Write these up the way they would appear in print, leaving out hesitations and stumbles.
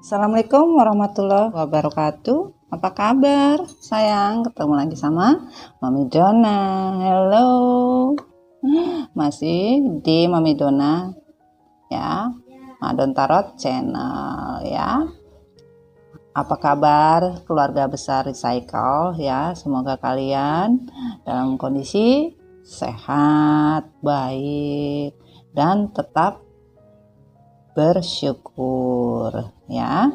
Assalamualaikum warahmatullahi wabarakatuh. Apa kabar sayang? Ketemu lagi sama Mami Dona. Hello. Masih di Mami Dona ya, Madon Tarot Channel ya. Apa kabar keluarga besar Recycle ya? Semoga kalian dalam kondisi sehat, baik, dan tetap bersyukur ya.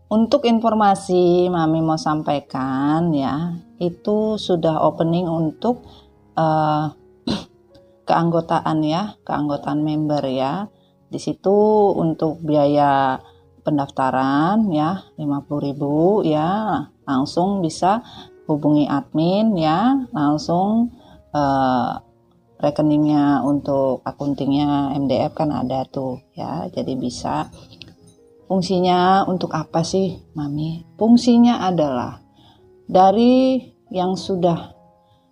Untuk informasi Mami mau sampaikan ya, itu sudah opening untuk keanggotaan ya, keanggotaan member ya. Di situ untuk biaya pendaftaran ya 50.000 ya, langsung bisa hubungi admin ya, langsung rekeningnya untuk akuntingnya MDF kan ada tuh ya, jadi bisa. Fungsinya untuk apa sih Mami? Fungsinya adalah dari yang sudah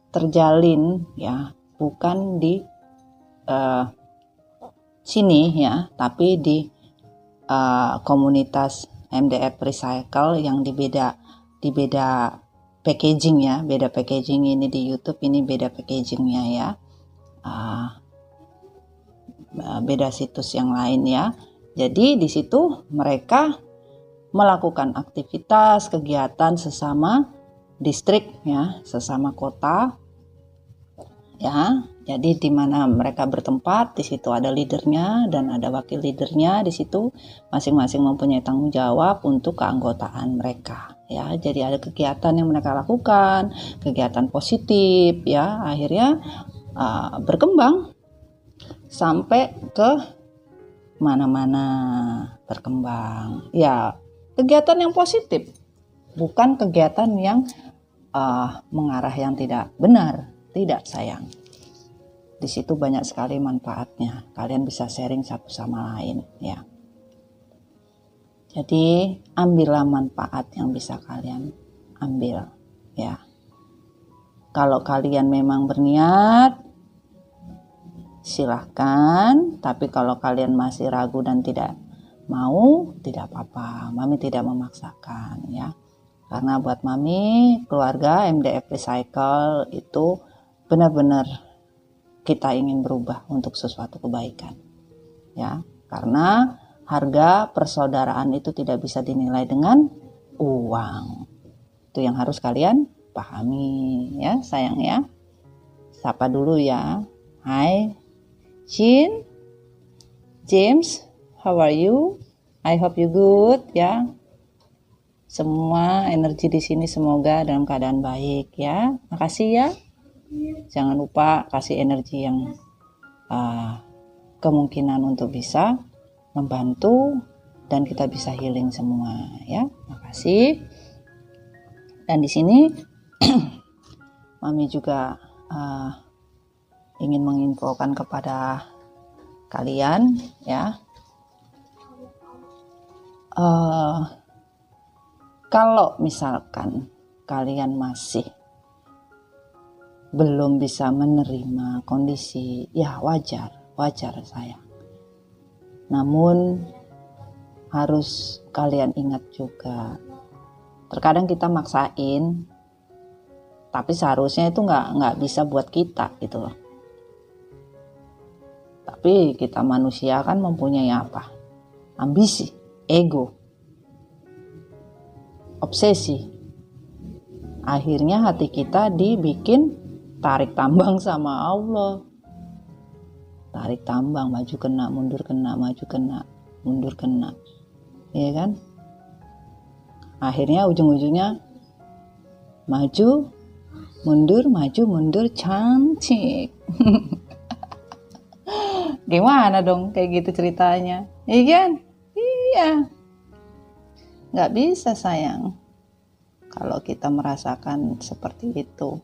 terjalin ya, bukan di sini ya, tapi di komunitas MDF Recycle yang di beda packaging ya, beda packaging. Ini di YouTube ini beda packagingnya ya. Beda situs yang lain ya. Jadi di situ mereka melakukan aktivitas kegiatan sesama distrik ya, sesama kota ya. Jadi di mana mereka bertempat, di situ ada leadernya dan ada wakil leadernya. Di situ masing-masing mempunyai tanggung jawab untuk keanggotaan mereka ya. Jadi ada kegiatan yang mereka lakukan, kegiatan positif ya, akhirnya berkembang sampai ke mana-mana, berkembang ya, kegiatan yang positif, bukan kegiatan yang mengarah yang tidak benar. Tidak sayang, di situ banyak sekali manfaatnya, kalian bisa sharing satu sama lain ya. Jadi ambillah manfaat yang bisa kalian ambil ya. Kalau kalian memang berniat, silahkan, tapi kalau kalian masih ragu dan tidak mau, tidak apa-apa, Mami tidak memaksakan ya. Karena buat Mami, keluarga MDF Recycle itu benar-benar kita ingin berubah untuk sesuatu kebaikan ya. Karena harga persaudaraan itu tidak bisa dinilai dengan uang. Itu yang harus kalian pahami ya sayang ya. Sapa dulu ya. Hai Jin, James, how are you? I hope you good ya. Semua energi di sini semoga dalam keadaan baik ya. Makasih ya. Jangan lupa kasih energi yang kemungkinan untuk bisa membantu dan kita bisa healing semua ya. Makasih. Dan di sini Mami juga ingin menginfokan kepada kalian ya, kalau misalkan kalian masih belum bisa menerima kondisi ya, wajar sayang. Namun harus kalian ingat juga, terkadang kita maksain, tapi seharusnya itu nggak bisa buat kita gitu loh. Tapi kita manusia kan mempunyai apa? Ambisi, ego, obsesi. Akhirnya hati kita dibikin tarik tambang sama Allah. Tarik tambang, maju kena, mundur kena, maju kena, mundur kena. Iya kan? Akhirnya ujung-ujungnya maju, mundur, cantik. Gimana dong kayak gitu ceritanya? Iya kan? Iya. Nggak bisa sayang kalau kita merasakan seperti itu.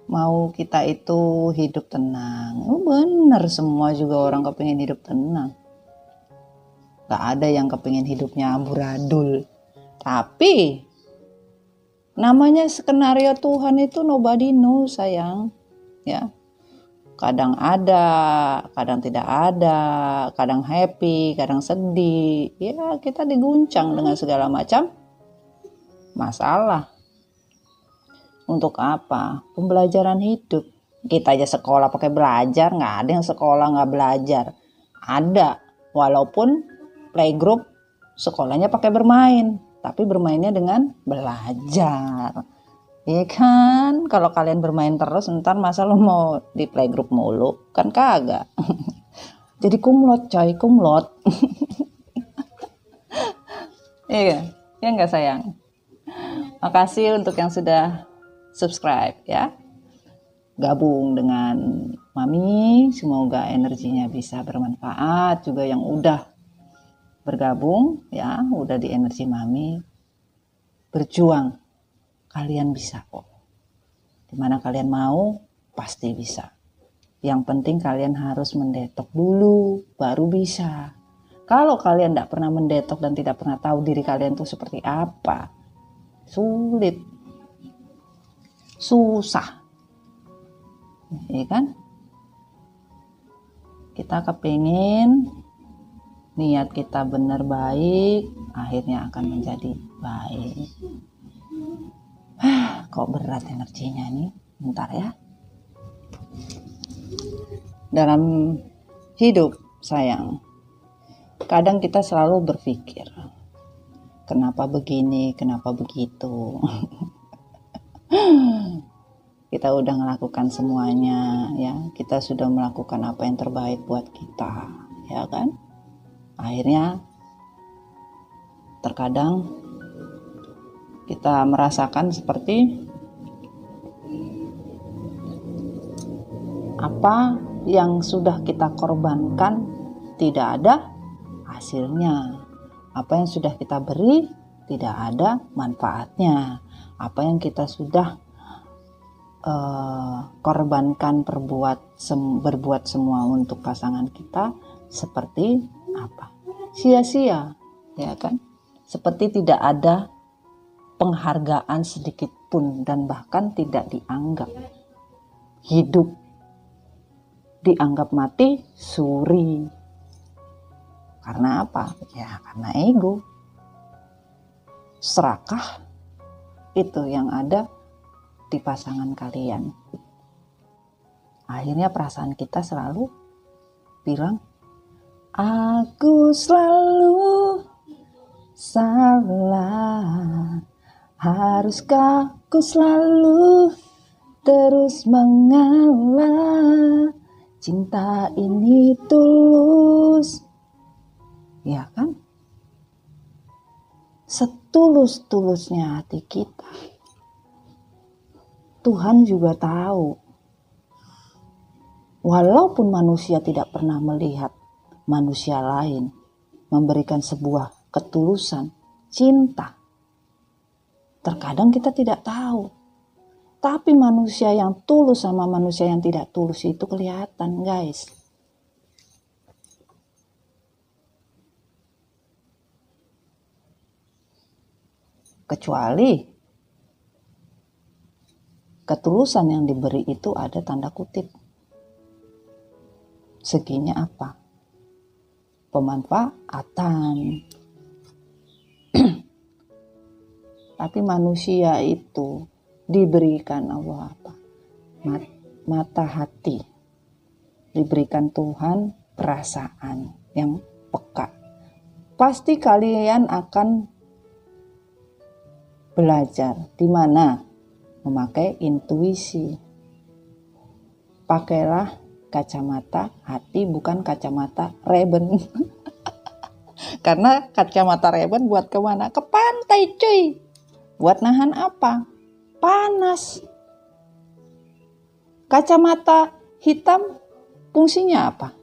Mau kita itu hidup tenang. Bener, semua juga orang kepingin hidup tenang. Gak ada yang kepingin hidupnya amburadul. Tapi namanya skenario Tuhan itu nobody knows sayang. Ya. Kadang ada, kadang tidak ada, kadang happy, kadang sedih. Ya, kita diguncang dengan segala macam masalah. Untuk apa? Pembelajaran hidup. Kita aja sekolah pakai belajar, nggak ada yang sekolah nggak belajar. Ada, walaupun playgroup sekolahnya pakai bermain, tapi bermainnya dengan belajar. Iya kan, kalau kalian bermain terus ntar masa lo mau di playgroup mulu, kan kagak. Jadi kumlot coy, kumlot. Iya, ya nggak sayang. Makasih untuk yang sudah subscribe ya. Gabung dengan Mami, semoga energinya bisa bermanfaat. Juga yang udah bergabung ya, udah di energi Mami, berjuang. Kalian bisa kok. Dimana kalian mau, pasti bisa. Yang penting kalian harus mendetok dulu, baru bisa. Kalau kalian tidak pernah mendetok dan tidak pernah tahu diri kalian itu seperti apa, sulit, susah. Ya kan? Kita kepingin niat kita benar baik, akhirnya akan menjadi baik. Kok berat energinya nih, bentar ya. Dalam hidup sayang, kadang kita selalu berpikir, kenapa begini, kenapa begitu. Kita udah melakukan semuanya ya, kita sudah melakukan apa yang terbaik buat kita, ya kan? Akhirnya terkadang kita merasakan seperti apa yang sudah kita korbankan tidak ada hasilnya. Apa yang sudah kita beri tidak ada manfaatnya. Apa yang kita sudah korbankan, berbuat semua untuk pasangan kita seperti apa? Sia-sia, ya kan? Seperti tidak ada penghargaan sedikit pun dan bahkan tidak dianggap. Hidup dianggap mati suri. Karena apa? Ya karena ego. Serakah itu yang ada di pasangan kalian. Akhirnya perasaan kita selalu bilang, aku selalu salah. Haruskah aku selalu terus mengalah? Cinta ini tulus, ya kan? Setulus-tulusnya hati kita, Tuhan juga tahu. Walaupun manusia tidak pernah melihat manusia lain memberikan sebuah ketulusan, cinta, terkadang kita tidak tahu. Tapi manusia yang tulus sama manusia yang tidak tulus itu kelihatan, guys. Kecuali ketulusan yang diberi itu ada tanda kutip. Seginya apa? Pemanfaatan. Tapi manusia itu diberikan Allah apa? Mata hati. Diberikan Tuhan perasaan yang peka. Pasti kalian akan belajar di mana memakai intuisi. Pakailah kacamata hati, bukan kacamata Ray-Ban. Karena kacamata Ray-Ban buat kemana? Ke pantai cuy. Buat nahan apa? Panas. Kacamata hitam fungsinya apa?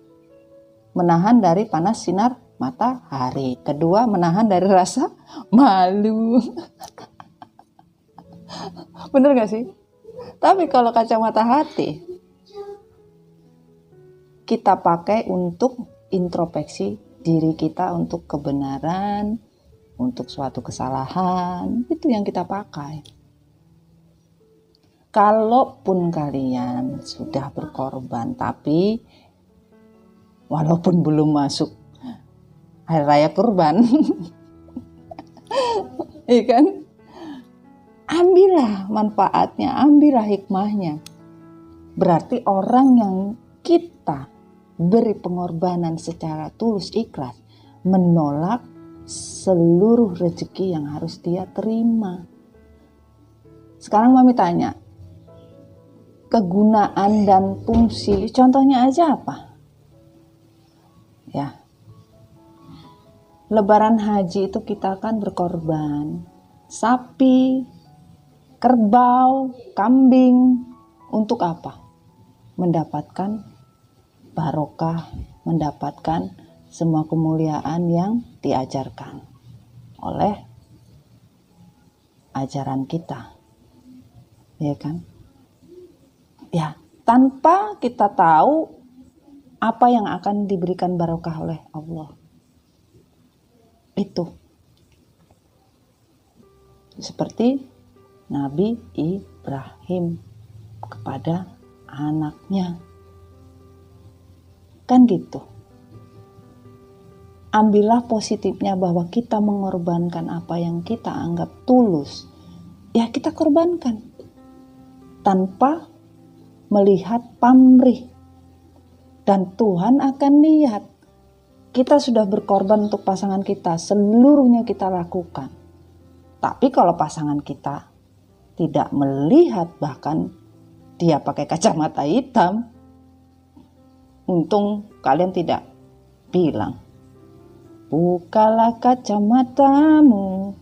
Menahan dari panas sinar matahari. Kedua, menahan dari rasa malu. Bener gak sih? Tapi kalau kacamata hati kita pakai untuk introspeksi diri kita, untuk kebenaran, untuk suatu kesalahan, itu yang kita pakai. kalaupun kalian sudah berkorban, tapi walaupun belum masuk hari raya kurban, ya kan? Ambillah manfaatnya, ambillah hikmahnya. Berarti orang yang kita beri pengorbanan secara tulus ikhlas menolak seluruh rezeki yang harus dia terima. Sekarang Mami tanya, kegunaan dan fungsi, contohnya aja apa? Ya, Lebaran haji itu kita kan berkorban sapi, kerbau, kambing. Untuk apa? Mendapatkan barokah, mendapatkan semua kemuliaan yang diajarkan oleh ajaran kita. Ya kan? Ya, tanpa kita tahu apa yang akan diberikan barokah oleh Allah. Itu. Seperti Nabi Ibrahim kepada anaknya. Kan gitu. Ambillah positifnya bahwa kita mengorbankan apa yang kita anggap tulus. Ya kita korbankan. Tanpa melihat pamrih. Dan Tuhan akan lihat. Kita sudah berkorban untuk pasangan kita. Seluruhnya kita lakukan. Tapi kalau pasangan kita tidak melihat, bahkan dia pakai kacamata hitam, untung kalian tidak bilang, bukalah kacamatamu,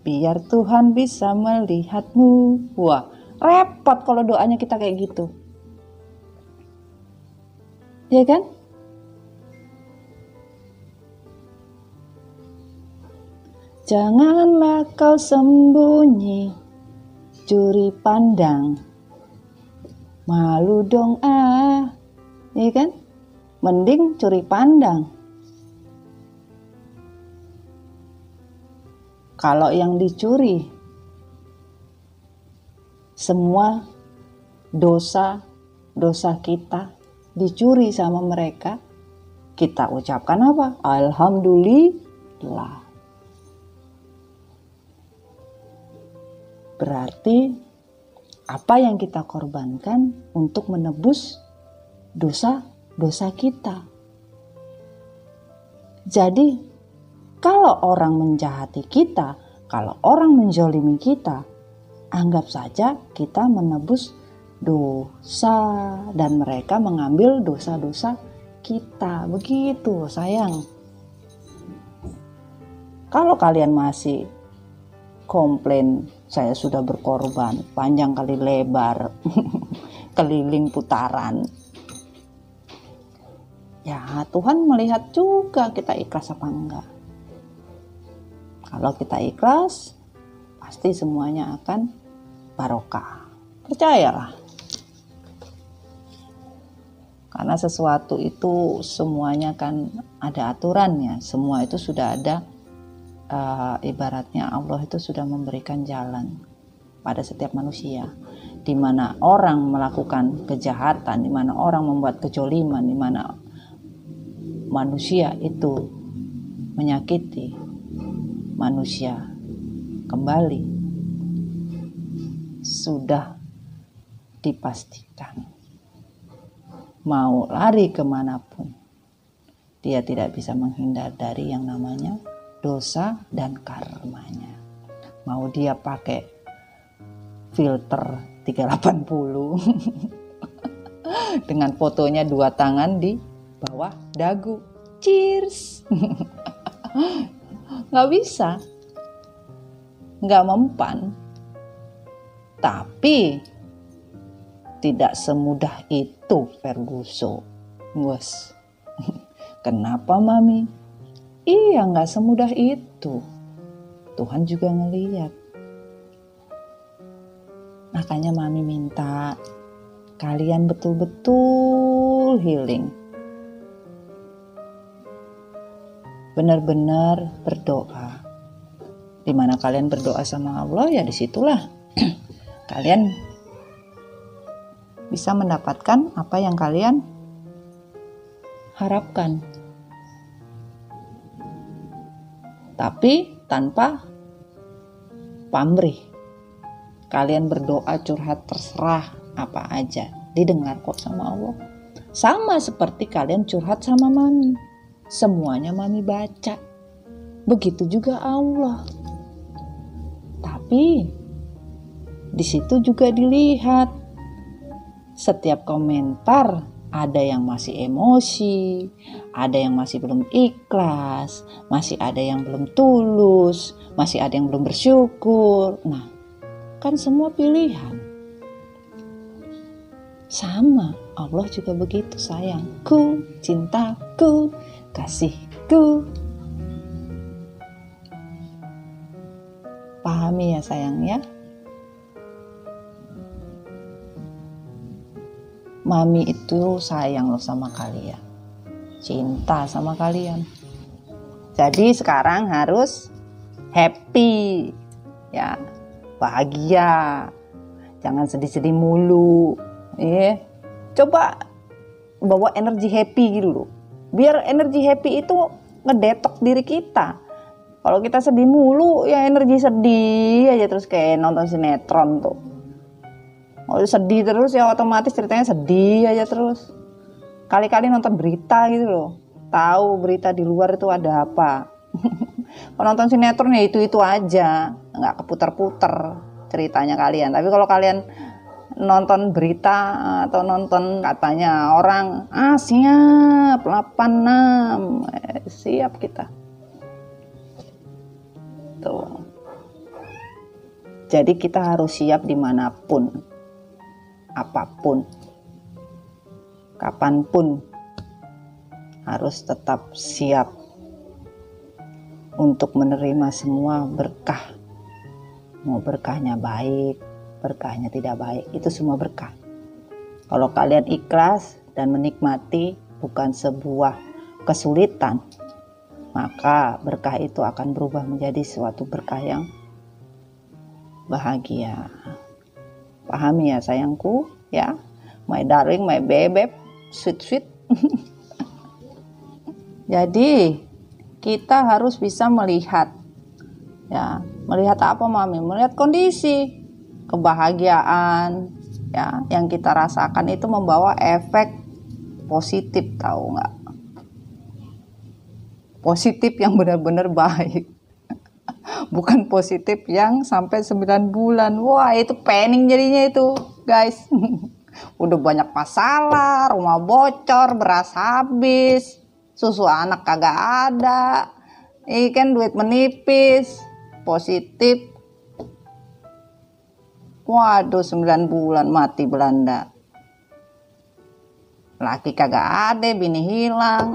biar Tuhan bisa melihatmu. Wah, repot kalau doanya kita kayak gitu. Ya kan? Janganlah kau sembunyi, curi pandang, malu dong ya kan? Mending curi pandang. Kalau yang dicuri, semua dosa kita dicuri sama mereka, kita ucapkan apa? Alhamdulillah. Berarti apa yang kita korbankan untuk menebus dosa-dosa kita. Jadi kalau orang menjahati kita, kalau orang menzolimi kita, anggap saja kita menebus dosa dan mereka mengambil dosa-dosa kita. Begitu sayang. Kalau kalian masih komplain, saya sudah berkorban panjang kali lebar, keliling putaran. Ya Tuhan melihat juga kita ikhlas apa enggak. Kalau kita ikhlas, pasti semuanya akan barokah. Percayalah. Karena sesuatu itu semuanya kan ada aturannya. Semua itu sudah ada. Ibaratnya Allah itu sudah memberikan jalan pada setiap manusia, di mana orang melakukan kejahatan, di mana orang membuat kejoliman, di mana manusia itu menyakiti manusia kembali, sudah dipastikan mau lari kemanapun dia tidak bisa menghindar dari yang namanya dosa dan karmanya. Mau dia pakai filter 380 dengan fotonya 2 tangan di bawah dagu, cheers. Nggak bisa, nggak mempan. Tapi tidak semudah itu Ferguson. Bos. Kenapa Mami? Iya, nggak semudah itu. Tuhan juga ngelihat. Makanya Mami minta kalian betul-betul healing. Benar-benar berdoa. Dimana kalian berdoa sama Allah, ya disitulah kalian bisa mendapatkan apa yang kalian harapkan. Tapi tanpa pamrih. Kalian berdoa, curhat, terserah apa aja, didengar kok sama Allah. Sama seperti kalian curhat sama mami, semuanya mami baca. Begitu juga Allah. Tapi di situ juga dilihat setiap komentar, ada yang masih emosi, ada yang masih belum ikhlas, masih ada yang belum tulus, masih ada yang belum bersyukur. Nah, kan semua pilihan. Sama, Allah juga begitu, sayangku, cintaku, kasihku. Pahami ya sayang ya. Mami itu sayang loh sama kalian, cinta sama kalian. Jadi sekarang harus happy, ya, bahagia, jangan sedih-sedih mulu. Coba bawa energi happy gitu loh. Biar energi happy itu ngedetok diri kita. Kalau kita sedih mulu, ya energi sedih aja terus kayak nonton sinetron tuh. Kalau sedih terus ya otomatis ceritanya sedih aja terus. Kali-kali nonton berita gitu loh, tahu berita di luar itu ada apa. Kalau nonton sinetron ya itu aja, nggak keputar-putar ceritanya kalian. Tapi kalau kalian nonton berita atau nonton katanya orang, siap 86, siap kita. Tuh. Jadi kita harus siap dimanapun, apapun, kapanpun, harus tetap siap untuk menerima semua berkah. Mau berkahnya baik, berkahnya tidak baik, itu semua berkah. Kalau kalian ikhlas dan menikmati bukan sebuah kesulitan, maka berkah itu akan berubah menjadi suatu berkah yang bahagia. Pahami ya sayangku, ya, my darling, my baby, sweet. Jadi kita harus bisa melihat, ya, melihat apa mami? Melihat kondisi kebahagiaan, ya, yang kita rasakan itu membawa efek positif, tahu nggak? Positif yang benar-benar baik. Bukan positif yang sampai 9 bulan. Wah, itu panik jadinya itu, guys. Udah banyak masalah, rumah bocor, beras habis, susu anak kagak ada, ikan duit menipis. Positif, waduh 9 bulan mati Belanda. Laki kagak ada, bini hilang.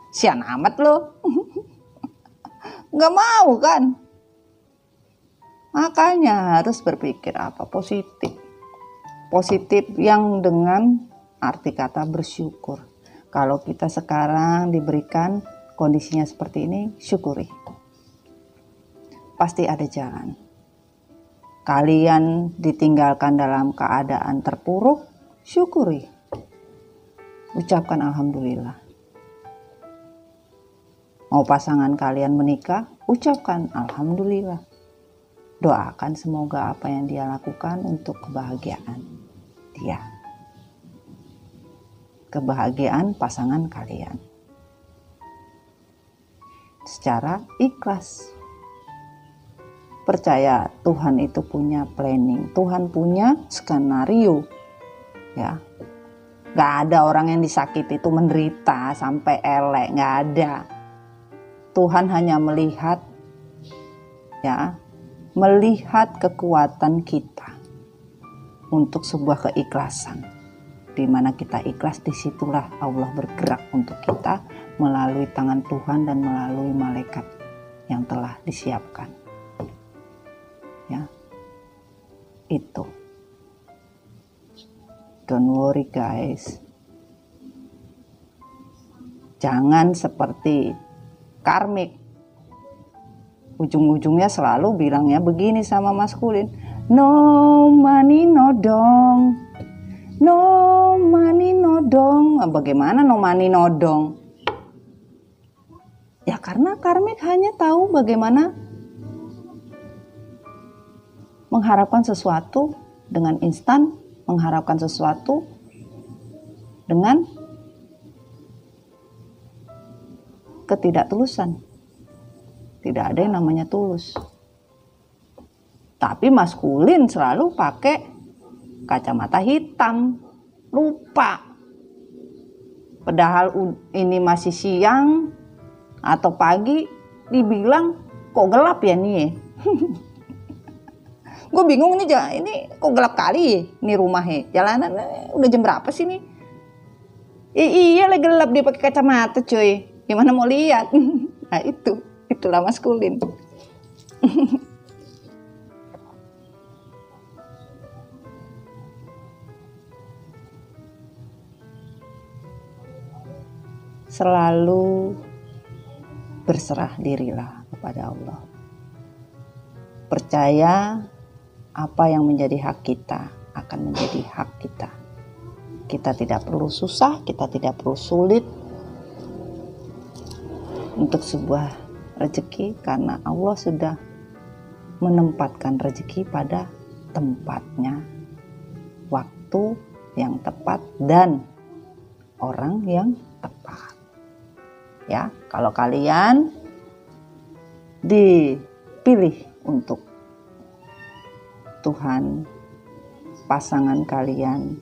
Sian amat lo. Nggak mau kan? Makanya harus berpikir apa positif. Positif yang dengan arti kata bersyukur. Kalau kita sekarang diberikan kondisinya seperti ini, syukuri. Pasti ada jalan. Kalian ditinggalkan dalam keadaan terpuruk, syukuri. Ucapkan alhamdulillah. Mau pasangan kalian menikah, ucapkan alhamdulillah. Doakan semoga apa yang dia lakukan untuk kebahagiaan dia. Kebahagiaan pasangan kalian. Secara ikhlas. Percaya Tuhan itu punya planning, Tuhan punya skenario. Ya. Gak ada orang yang disakiti itu menderita sampai elek, gak ada. Tuhan hanya melihat, ya, melihat kekuatan kita untuk sebuah keikhlasan. Di mana kita ikhlas, disitulah Allah bergerak untuk kita melalui tangan Tuhan dan melalui malaikat yang telah disiapkan. Ya, itu. Don't worry guys. Jangan seperti karmik. Ujung-ujungnya selalu bilangnya begini sama maskulin. No money no dong. No money no dong. Bagaimana no money no dong? Ya karena karmik hanya tahu bagaimana mengharapkan sesuatu dengan instan, mengharapkan sesuatu dengan ketidaktulusan. Tidak ada yang namanya tulus. Tapi maskulin selalu pakai kacamata hitam, lupa. Padahal ini masih siang atau pagi, dibilang kok gelap ya nih. Gue bingung ini kok gelap kali ini rumahnya. Jalanan udah jam berapa sih nih? Iya lah gelap dia pakai kacamata cuy. Gimana mau lihat? Nah itulah maskulin. Selalu berserah dirilah kepada Allah. Percaya apa yang menjadi hak kita akan menjadi hak kita. Kita tidak perlu susah, kita tidak perlu sulit untuk sebuah rezeki karena Allah sudah menempatkan rezeki pada tempatnya, waktu yang tepat dan orang yang tepat. Ya, kalau kalian dipilih untuk Tuhan, pasangan kalian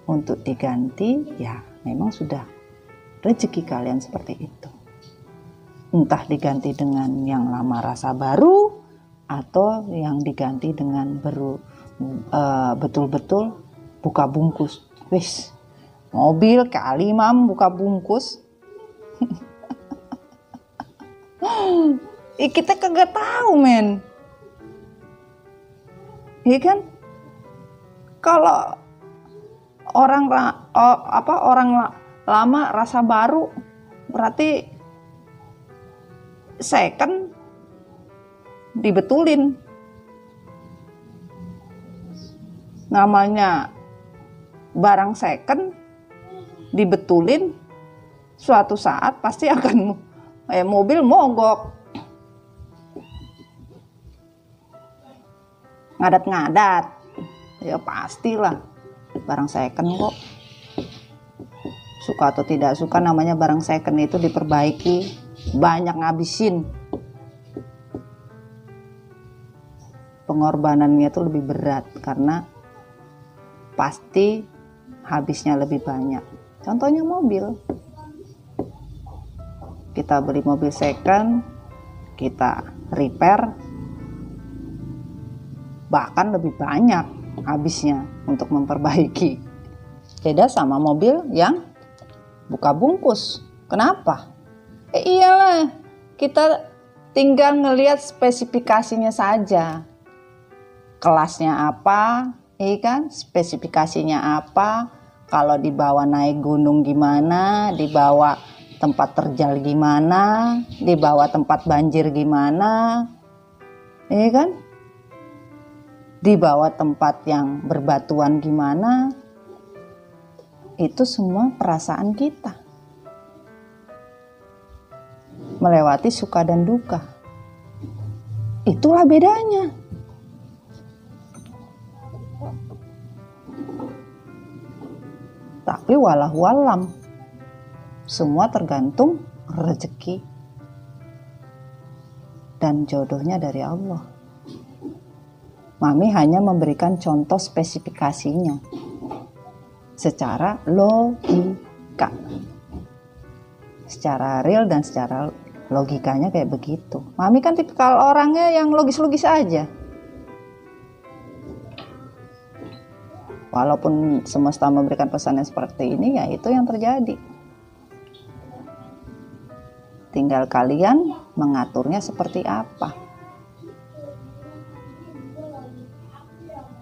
untuk diganti, ya memang sudah rezeki kalian seperti itu. Entah diganti dengan yang lama rasa baru atau yang diganti dengan betul-betul buka bungkus. Wis, mobil kali mam buka bungkus. Kita kagak tahu men. Iya kan? Kalau orang lama rasa baru berarti second dibetulin. Namanya barang second dibetulin, suatu saat pasti akan mobil mogok. Ngadat-ngadat. Ya pastilah barang second kok. Suka atau tidak suka namanya barang second itu diperbaiki, banyak ngabisin. Pengorbanannya itu lebih berat karena pasti habisnya lebih banyak. Contohnya mobil. Kita beli mobil second, kita repair, bahkan lebih banyak habisnya untuk memperbaiki. Beda sama mobil yang buka bungkus. Kenapa? Iyalah, kita tinggal ngelihat spesifikasinya saja. Kelasnya apa, kan? Spesifikasinya apa? Kalau dibawa naik gunung gimana? Dibawa tempat terjal gimana? Dibawa tempat banjir gimana? Kan? Dibawa tempat yang berbatuan gimana? Itu semua perasaan kita. Melewati suka dan duka. Itulah bedanya. Tapi wallahualam, semua tergantung rezeki dan jodohnya dari Allah. Mami hanya memberikan contoh spesifikasinya secara logika, secara real dan secara logikanya kayak begitu. Mami kan tipikal orangnya yang logis-logis aja. Walaupun semesta memberikan pesan yang seperti ini, ya itu yang terjadi. Tinggal kalian mengaturnya seperti apa.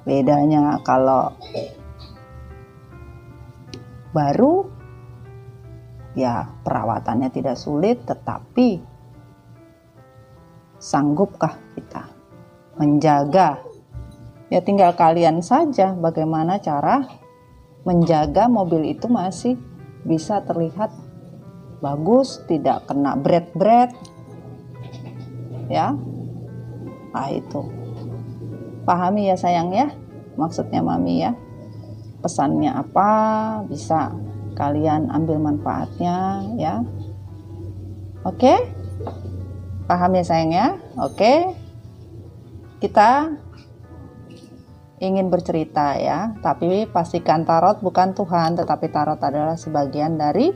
Bedanya kalau baru, ya perawatannya tidak sulit, tetapi sanggupkah kita menjaga. Ya tinggal kalian saja bagaimana cara menjaga mobil itu masih bisa terlihat bagus, tidak kena bret-bret. Ya. Nah itu. Pahami ya sayang ya, maksudnya mami ya. Pesannya apa, bisa kalian ambil manfaatnya ya. Oke? Paham ya sayang ya? Oke. Kita ingin bercerita ya, tapi pastikan tarot bukan Tuhan, tetapi tarot adalah sebagian dari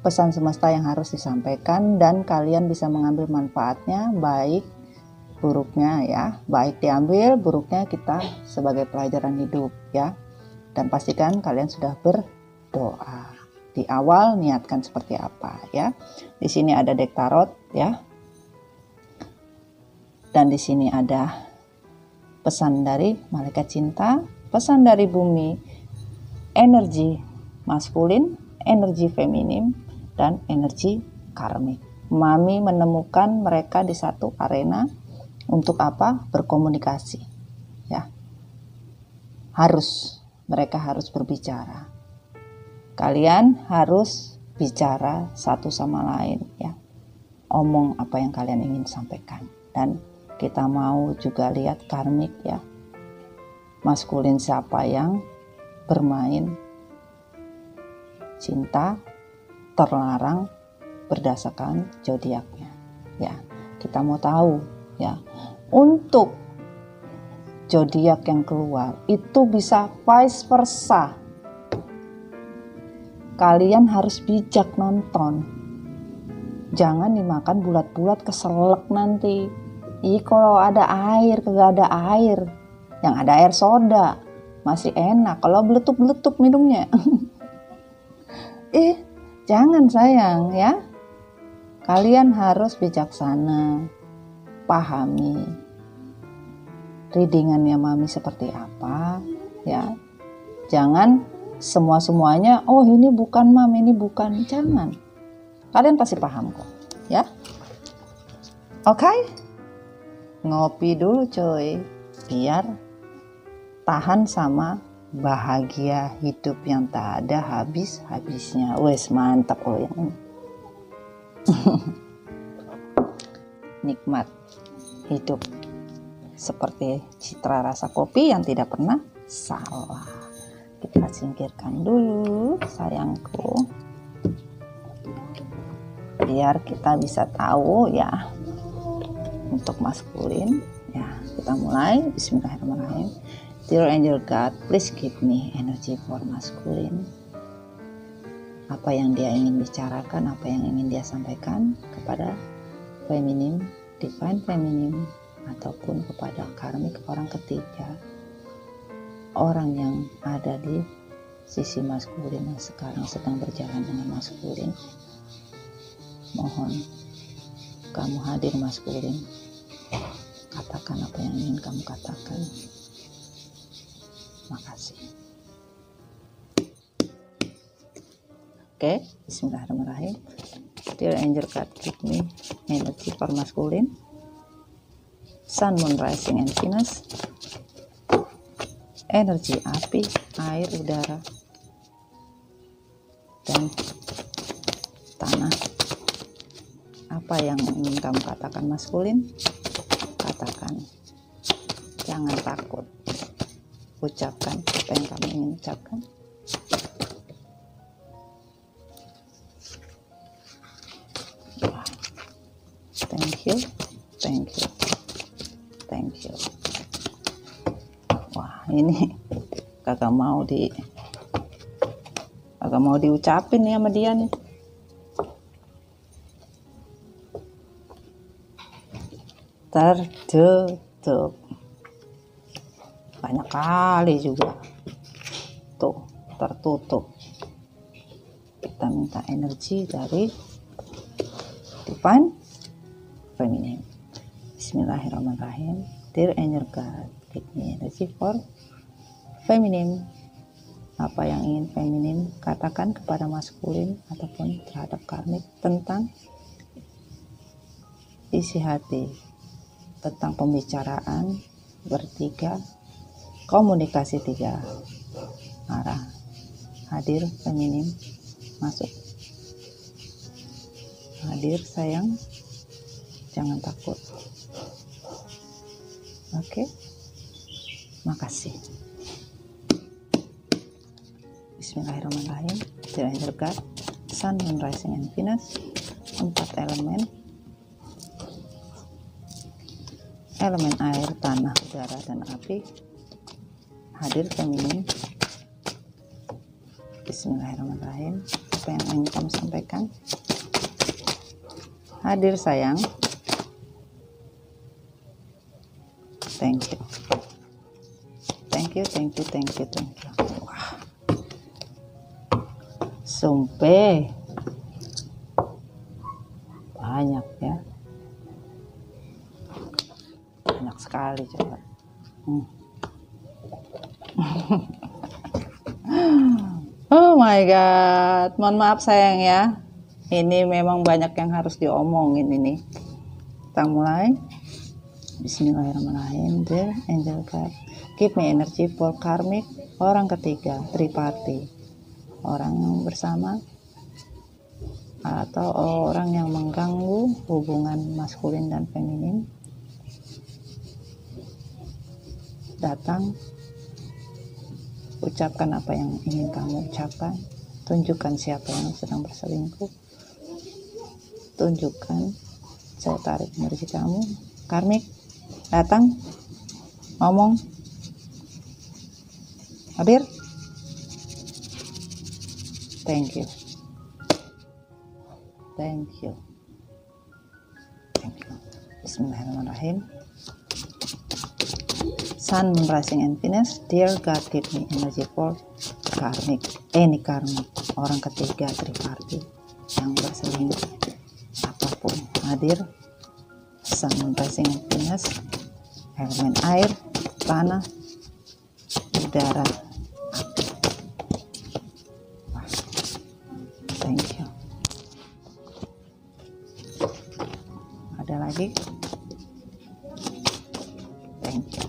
pesan semesta yang harus disampaikan dan kalian bisa mengambil manfaatnya, baik buruknya ya, baik diambil, buruknya kita sebagai pelajaran hidup ya. Dan pastikan kalian sudah berdoa. Di awal niatkan seperti apa ya. Di sini ada deck tarot ya. Dan di sini ada pesan dari malaikat cinta, pesan dari bumi, energi maskulin, energi feminim, dan energi karmik. Mami menemukan mereka di satu arena untuk apa? Berkomunikasi. Ya. Mereka harus berbicara. Kalian harus bicara satu sama lain ya. Omong apa yang kalian ingin sampaikan. Dan kita mau juga lihat karmik ya. Maskulin siapa yang bermain cinta terlarang berdasarkan zodiaknya. Ya, kita mau tahu ya. Untuk zodiak yang keluar itu bisa vice versa. Kalian harus bijak nonton. Jangan dimakan bulat-bulat keselak nanti. Kalau ada air, kagak ada air. Yang ada air soda. Masih enak. Kalau beletuk-beletuk minumnya. Jangan sayang ya. Kalian harus bijaksana. Pahami readingannya mami seperti apa ya. Jangan semuanya ini bukan mam, ini bukan. Jangan. Kalian pasti paham kok ya. Oke? Ngopi dulu coy, biar tahan sama bahagia hidup yang tak ada habis-habisnya. Wes mantap loh yang ini. Nikmat hidup seperti citra rasa kopi yang tidak pernah salah. Kita singkirkan dulu sayangku, biar kita bisa tahu ya. Untuk maskulin ya, kita mulai. Bismillahirrahmanirrahim. Dear Angel God, please give me energy for maskulin. Apa yang dia ingin bicarakan, apa yang ingin dia sampaikan kepada feminim, divine feminim, ataupun kepada karmik orang ketiga, orang yang ada di sisi maskulin yang sekarang sedang berjalan dengan maskulin. Mohon kamu hadir maskulin, katakan apa yang ingin kamu katakan. Makasih. Oke, bismillahirrahmanirrahim. Dear Angel God, give me energy for maskulin. Sun, Moon, Rising, and Venus. Energi api, air, udara, dan tanah. Apa yang ingin kamu katakan maskulin? Katakan. Jangan takut. Ucapkan apa yang kamu ingin ucapkan. Thank you. Wah, ini kagak mau diucapin nih sama dia nih. Tertutup. Banyak kali juga. Tuh, tertutup. Kita minta energi dari divine feminine. Bismillahirrahmanirrahim. Dear Angel God, give me energy for feminine. Apa yang ingin feminin katakan kepada maskulin ataupun terhadap karmik tentang isi hati tentang pembicaraan bertiga, komunikasi 3 arah. Hadir feminim, masuk. Hadir sayang, jangan takut. Oke, makasih. Bismillahirrahmanirrahim. Dear Angel God, Sun, Moon, Rising, and Venus, 4 elemen. Elemen air, tanah, udara, dan api. Hadir feminim. Bismillahirrahmanirrahim. Apa yang ingin kamu sampaikan? Hadir sayang. Thank you. Thank you, thank you, thank you, thank you. Wah. Sumpah. Banyak ya. Banyak sekali coba. Oh my god, mohon maaf sayang ya. Ini memang banyak yang harus diomongin ini. Kita mulai. Bismillahirrahmanirrahim. Dear Angel God, give me energy for karmic. Orang ketiga, triparty. Orang yang bersama atau orang yang mengganggu hubungan maskulin dan feminin. Datang, ucapkan apa yang ingin kamu ucapkan. Tunjukkan siapa yang sedang berselingkuh. Tunjukkan, saya tarik energi kamu. Karmik, datang, ngomong, hadir. Thank you. Thank you. Thank you. Bismillahirrahmanirrahim. Sun, Moon, Rising, and Venus. Dear God, give me energy for karmic. Any karmic. Orang ketiga, triparty. Yang berselingkuh. Apapun. Hadir. Sun, Moon, Rising, and Venus. Elemen air, tanah, udara, api. Wah. Thank you. Ada lagi? Thank you.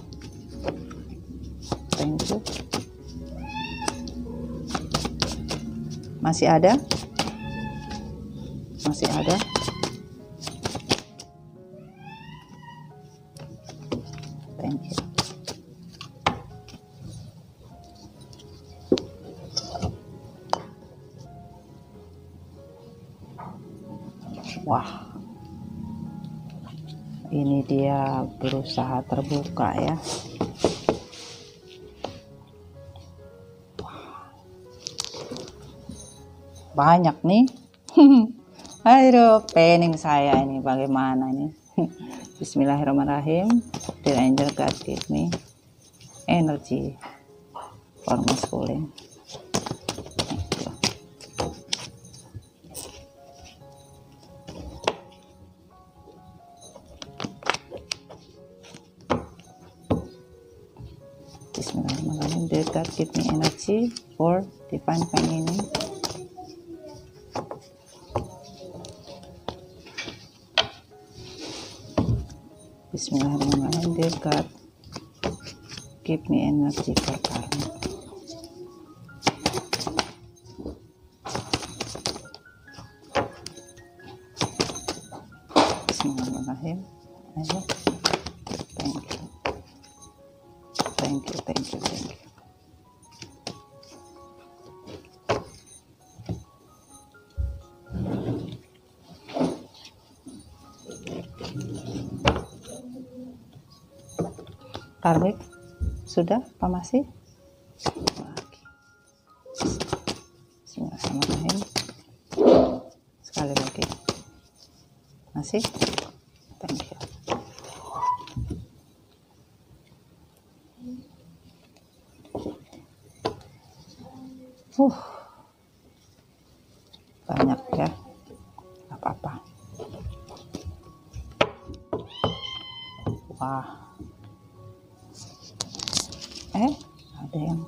Thank you. Masih ada? Masih ada? Thank you. Wah. Ini dia berusaha terbuka ya. Banyak nih. Aduh, pening saya ini bagaimana ini. Bismillahirrahmanirrahim. Dear Angel God, give me energy for masculine. Bismillahirrahmanirrahim. Dear God, give me energy for divine feminine. Bismillahirrahmanirrahim. Dear God, give me energy for karma. Bismillahirrahmanirrahim. Ayo. Thank you. Thank you, thank you, thank you. Karmik, sudah? Apa masih? Lagi. Bismillahirrahmanirrahim. Sekali lagi. Masih? Thank you. Banyak ya. Apa-apa. Wah. Ada yang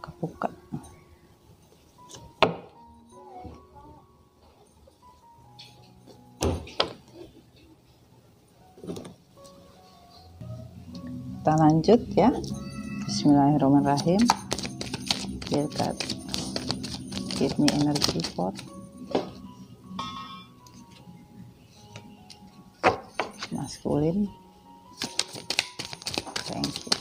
kebuka. Kita lanjut ya. Bismillahirrahmanirrahim. Dear God, give me energy for masculine. Thank you.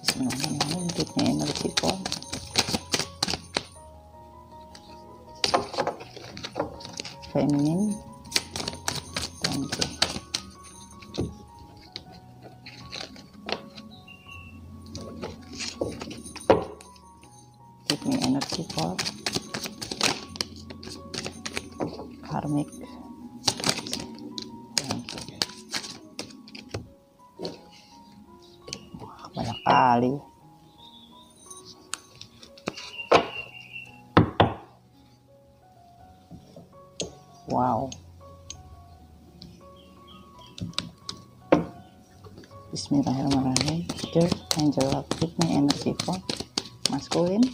Bismillahirrahmanirrahim. Give me energy for feminine. Thank you. Give me energy for karmic. Thank you. Wah, banyak kali. Wow. Bismillahirrahmanirrahim. Dear angel of give me energy for masculine.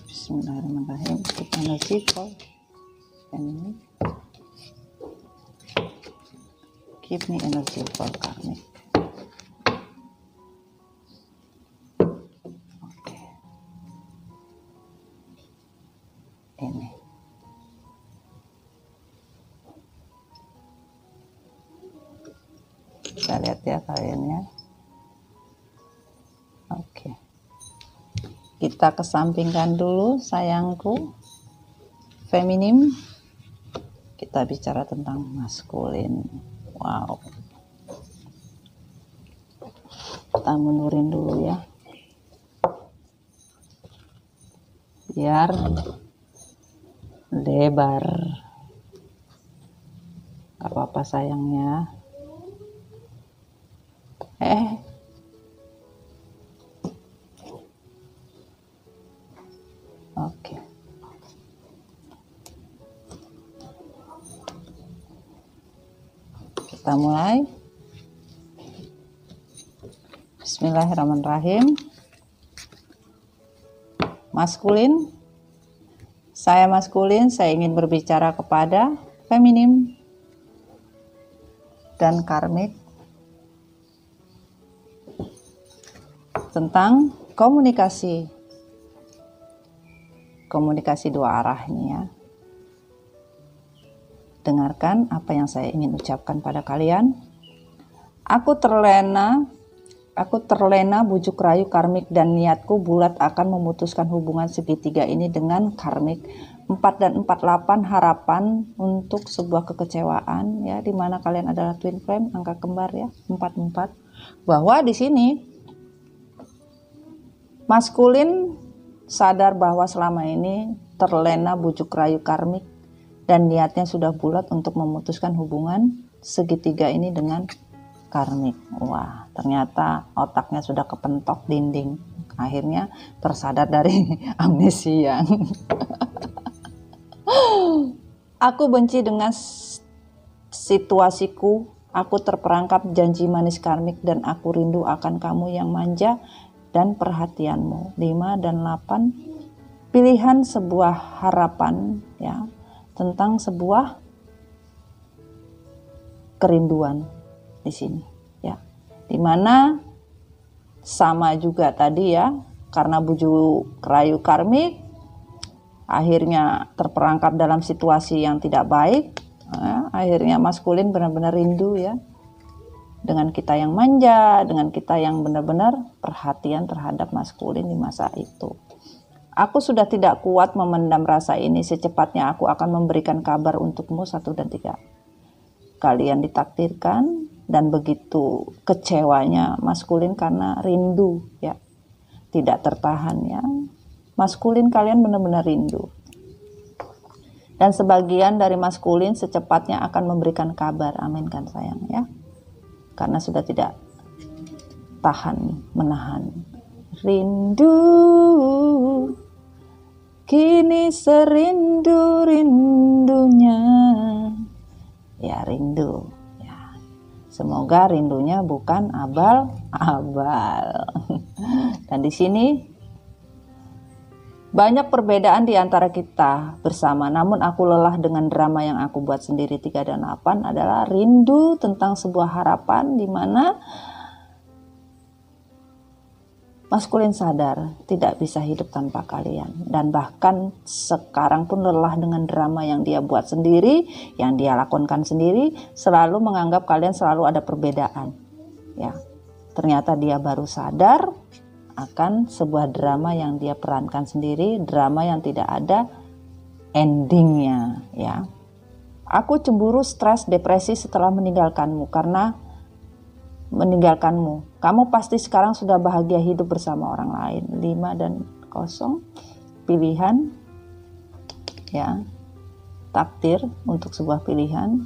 Bismillahirrahmanirrahim. Give energy for feminine. Give me energy for karmic. Ini kita lihat ya kalian ya. Oke, kita kesampingkan dulu sayangku. Feminim, kita bicara tentang maskulin. Wow, kita mundurin dulu ya biar lebar. Gak apa-apa sayangnya. Oke. Kita mulai. Bismillahirrahmanirrahim. Maskulin. Saya maskulin, saya ingin berbicara kepada feminim dan karmik tentang komunikasi dua arah ini ya. Dengarkan apa yang saya ingin ucapkan pada kalian. Aku terlena bujuk rayu karmik dan niatku bulat akan memutuskan hubungan segitiga ini dengan karmik. 4 dan 48 harapan untuk sebuah kekecewaan ya, di mana kalian adalah twin flame, angka kembar ya, 44. Bahwa di sini maskulin sadar bahwa selama ini terlena bujuk rayu karmik dan niatnya sudah bulat untuk memutuskan hubungan segitiga ini dengan karmik. Wah, ternyata otaknya sudah kepentok dinding. Akhirnya tersadar dari amnesia. Aku benci dengan situasiku. Aku terperangkap janji manis karmik dan aku rindu akan kamu yang manja dan perhatianmu. 5 dan 8. Pilihan sebuah harapan ya, tentang sebuah kerinduan di sini ya. Dimana sama juga tadi ya, karena bujuk rayu karmik akhirnya terperangkap dalam situasi yang tidak baik ya. Akhirnya maskulin benar-benar rindu ya dengan kita yang manja, dengan kita yang benar-benar perhatian terhadap maskulin di masa itu. Aku sudah tidak kuat memendam rasa ini, secepatnya aku akan memberikan kabar untukmu. 1 dan 3. Kalian ditakdirkan. Dan begitu kecewanya maskulin karena rindu ya, tidak tertahan ya. Maskulin kalian benar-benar rindu. Dan sebagian dari maskulin secepatnya akan memberikan kabar. Amin kan sayang ya. Karena sudah tidak tahan menahan rindu. Kini serindu-rindunya ya, rindu. Semoga rindunya bukan abal-abal. Dan di sini banyak perbedaan di antara kita bersama, namun aku lelah dengan drama yang aku buat sendiri. 3 dan 8 adalah rindu tentang sebuah harapan di mana maskulin sadar tidak bisa hidup tanpa kalian. Dan bahkan sekarang pun lelah dengan drama yang dia buat sendiri, yang dia lakukan sendiri, selalu menganggap kalian selalu ada perbedaan. Ya, ternyata dia baru sadar akan sebuah drama yang dia perankan sendiri, drama yang tidak ada endingnya. Ya, aku cemburu, stres, depresi setelah meninggalkanmu karena meninggalkanmu. Kamu pasti sekarang sudah bahagia hidup bersama orang lain. 5 dan 0, pilihan, ya, takdir untuk sebuah pilihan.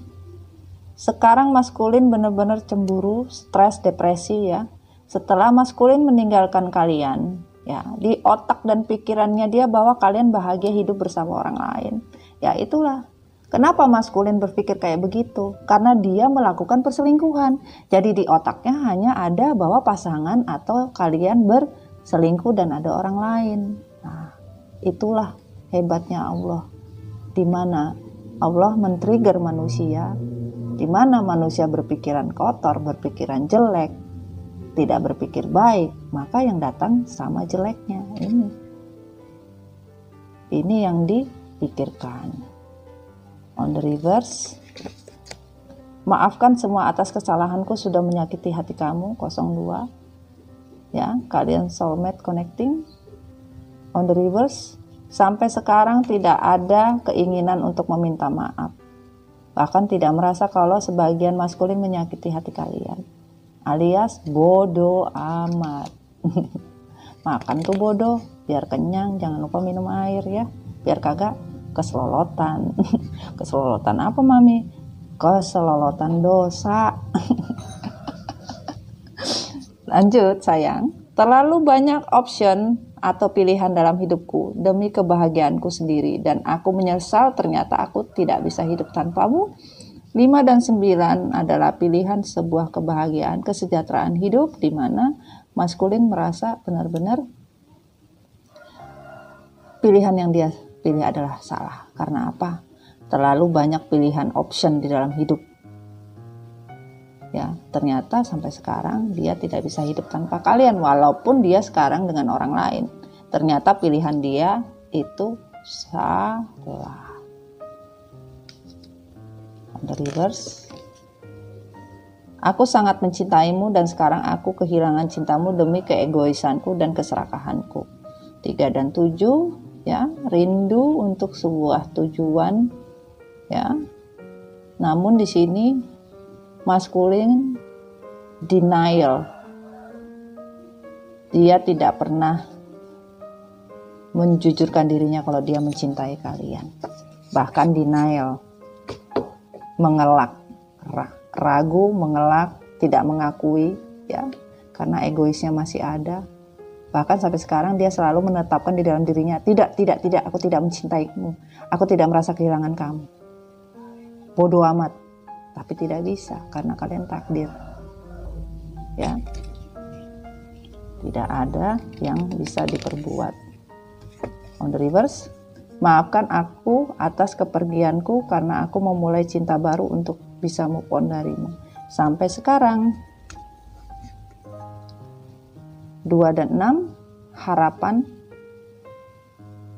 Sekarang maskulin benar-benar cemburu, stres, depresi, ya. Setelah maskulin meninggalkan kalian, ya, di otak dan pikirannya dia bahwa kalian bahagia hidup bersama orang lain. Ya, itulah kenapa maskulin berpikir kayak begitu, karena dia melakukan perselingkuhan. Jadi di otaknya hanya ada bahwa pasangan atau kalian berselingkuh dan ada orang lain. Nah, itulah hebatnya Allah, di mana Allah men-trigger manusia, di mana manusia berpikiran kotor, berpikiran jelek, tidak berpikir baik, maka yang datang sama jeleknya. Ini yang dipikirkan. On the reverse, maafkan semua atas kesalahanku sudah menyakiti hati kamu. 02, ya, kalian soulmate connecting. On the reverse, sampai sekarang tidak ada keinginan untuk meminta maaf, bahkan tidak merasa kalau sebagian maskulin menyakiti hati kalian, alias bodoh amat. Makan tuh bodoh, biar kenyang, jangan lupa minum air ya, biar kagak keselolotan. Keselolotan apa mami? Keselolotan dosa. Lanjut sayang. Terlalu banyak option atau pilihan dalam hidupku demi kebahagiaanku sendiri, dan aku menyesal ternyata aku tidak bisa hidup tanpamu. 5 dan 9 adalah pilihan sebuah kebahagiaan, kesejahteraan hidup, di mana maskulin merasa benar-benar pilihan yang dia pilih adalah salah. Karena apa? Terlalu banyak pilihan option di dalam hidup. Ya, ternyata sampai sekarang dia tidak bisa hidup tanpa kalian, walaupun dia sekarang dengan orang lain. Ternyata pilihan dia itu salah. The reverse. Aku sangat mencintaimu dan sekarang aku kehilangan cintamu demi keegoisanku dan keserakahanku. 3 dan 7, ya, rindu untuk sebuah tujuan, ya. Namun di sini maskulin denial. Dia tidak pernah menjujurkan dirinya kalau dia mencintai kalian. Bahkan denial, mengelak, ragu, mengelak, tidak mengakui, ya, karena egoisnya masih ada. Bahkan sampai sekarang dia selalu menetapkan di dalam dirinya, tidak, aku tidak mencintaimu, aku tidak merasa kehilangan kamu. Bodoh amat, tapi tidak bisa karena kalian takdir, ya. Tidak ada yang bisa diperbuat. On the reverse, maafkan aku atas kepergianku karena aku memulai cinta baru untuk bisa move on darimu. Sampai sekarang. 2 dan 6, harapan,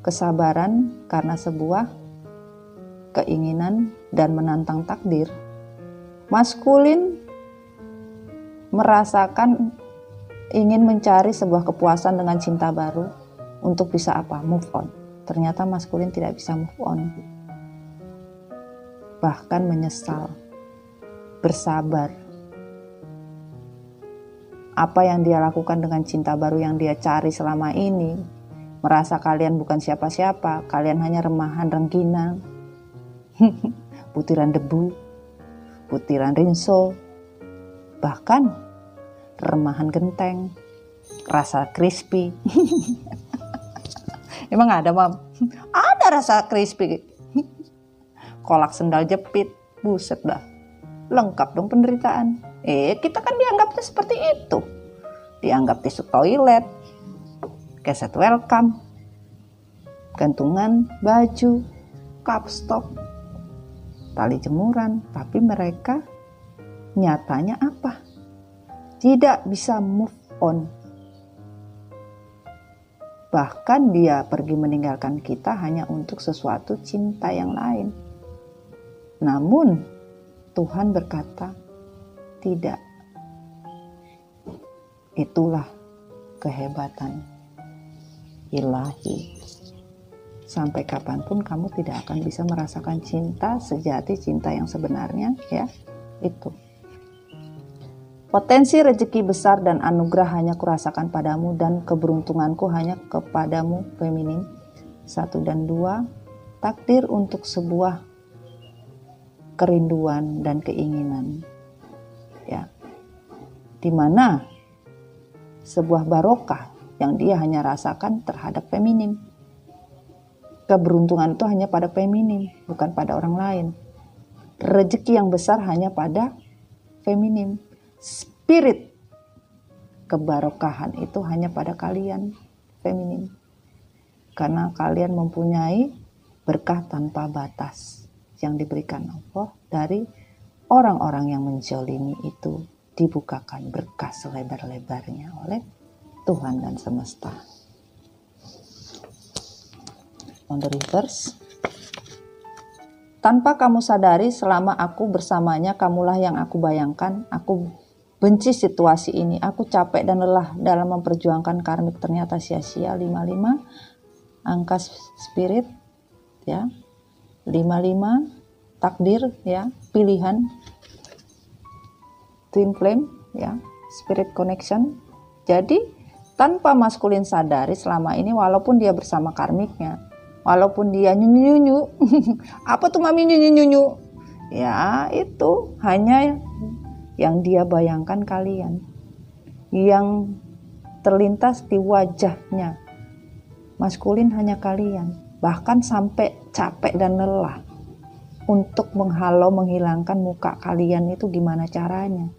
kesabaran karena sebuah keinginan dan menantang takdir. Maskulin merasakan ingin mencari sebuah kepuasan dengan cinta baru untuk bisa apa? Move on. Ternyata maskulin tidak bisa move on. Bahkan menyesal, bersabar. Apa yang dia lakukan dengan cinta baru yang dia cari selama ini, merasa kalian bukan siapa-siapa, kalian hanya remahan rengginang, butiran debu, butiran rinso, bahkan remahan genteng, rasa crispy. Emang ada, Mam? Ada rasa crispy. Kolak sendal jepit, buset dah. Lengkap dong penderitaan, Kita kan dianggapnya seperti itu. Dianggap tisu toilet, keset welcome, gantungan baju, kapstok, tali jemuran. Tapi mereka nyatanya apa? Tidak bisa move on. Bahkan dia pergi meninggalkan kita hanya untuk sesuatu cinta yang lain. Namun Tuhan berkata, tidak. Itulah kehebatan ilahi. Sampai kapanpun kamu tidak akan bisa merasakan cinta sejati, cinta yang sebenarnya, ya. Itu. Potensi rezeki besar dan anugerah hanya kurasakan padamu, dan keberuntunganku hanya kepadamu, feminim. 1 dan 2, takdir untuk sebuah kerinduan dan keinginan. Ya. Di mana sebuah barokah yang dia hanya rasakan terhadap feminim. Keberuntungan itu hanya pada feminim, bukan pada orang lain. Rezeki yang besar hanya pada feminim. Spirit kebarokahan itu hanya pada kalian, feminim. Karena kalian mempunyai berkah tanpa batas yang diberikan Allah dari orang-orang yang menzalimi itu, dibukakan berkah selebar-lebarnya oleh Tuhan dan semesta. On the reverse. Tanpa kamu sadari, selama aku bersamanya, kamulah yang aku bayangkan. Aku benci situasi ini. Aku capek dan lelah dalam memperjuangkan karmik, ternyata sia-sia. 55, angka spirit, ya. 55, takdir, ya, pilihan. Twin flame, ya, spirit connection. Jadi tanpa maskulin sadari selama ini, walaupun dia bersama karmiknya, walaupun dia nyunyu-nyunyu, apa tuh mami nyunyu-nyunyu? Ya itu hanya yang dia bayangkan kalian, yang terlintas di wajahnya. Maskulin hanya kalian, bahkan sampai capek dan lelah untuk menghalau, menghilangkan muka kalian itu gimana caranya?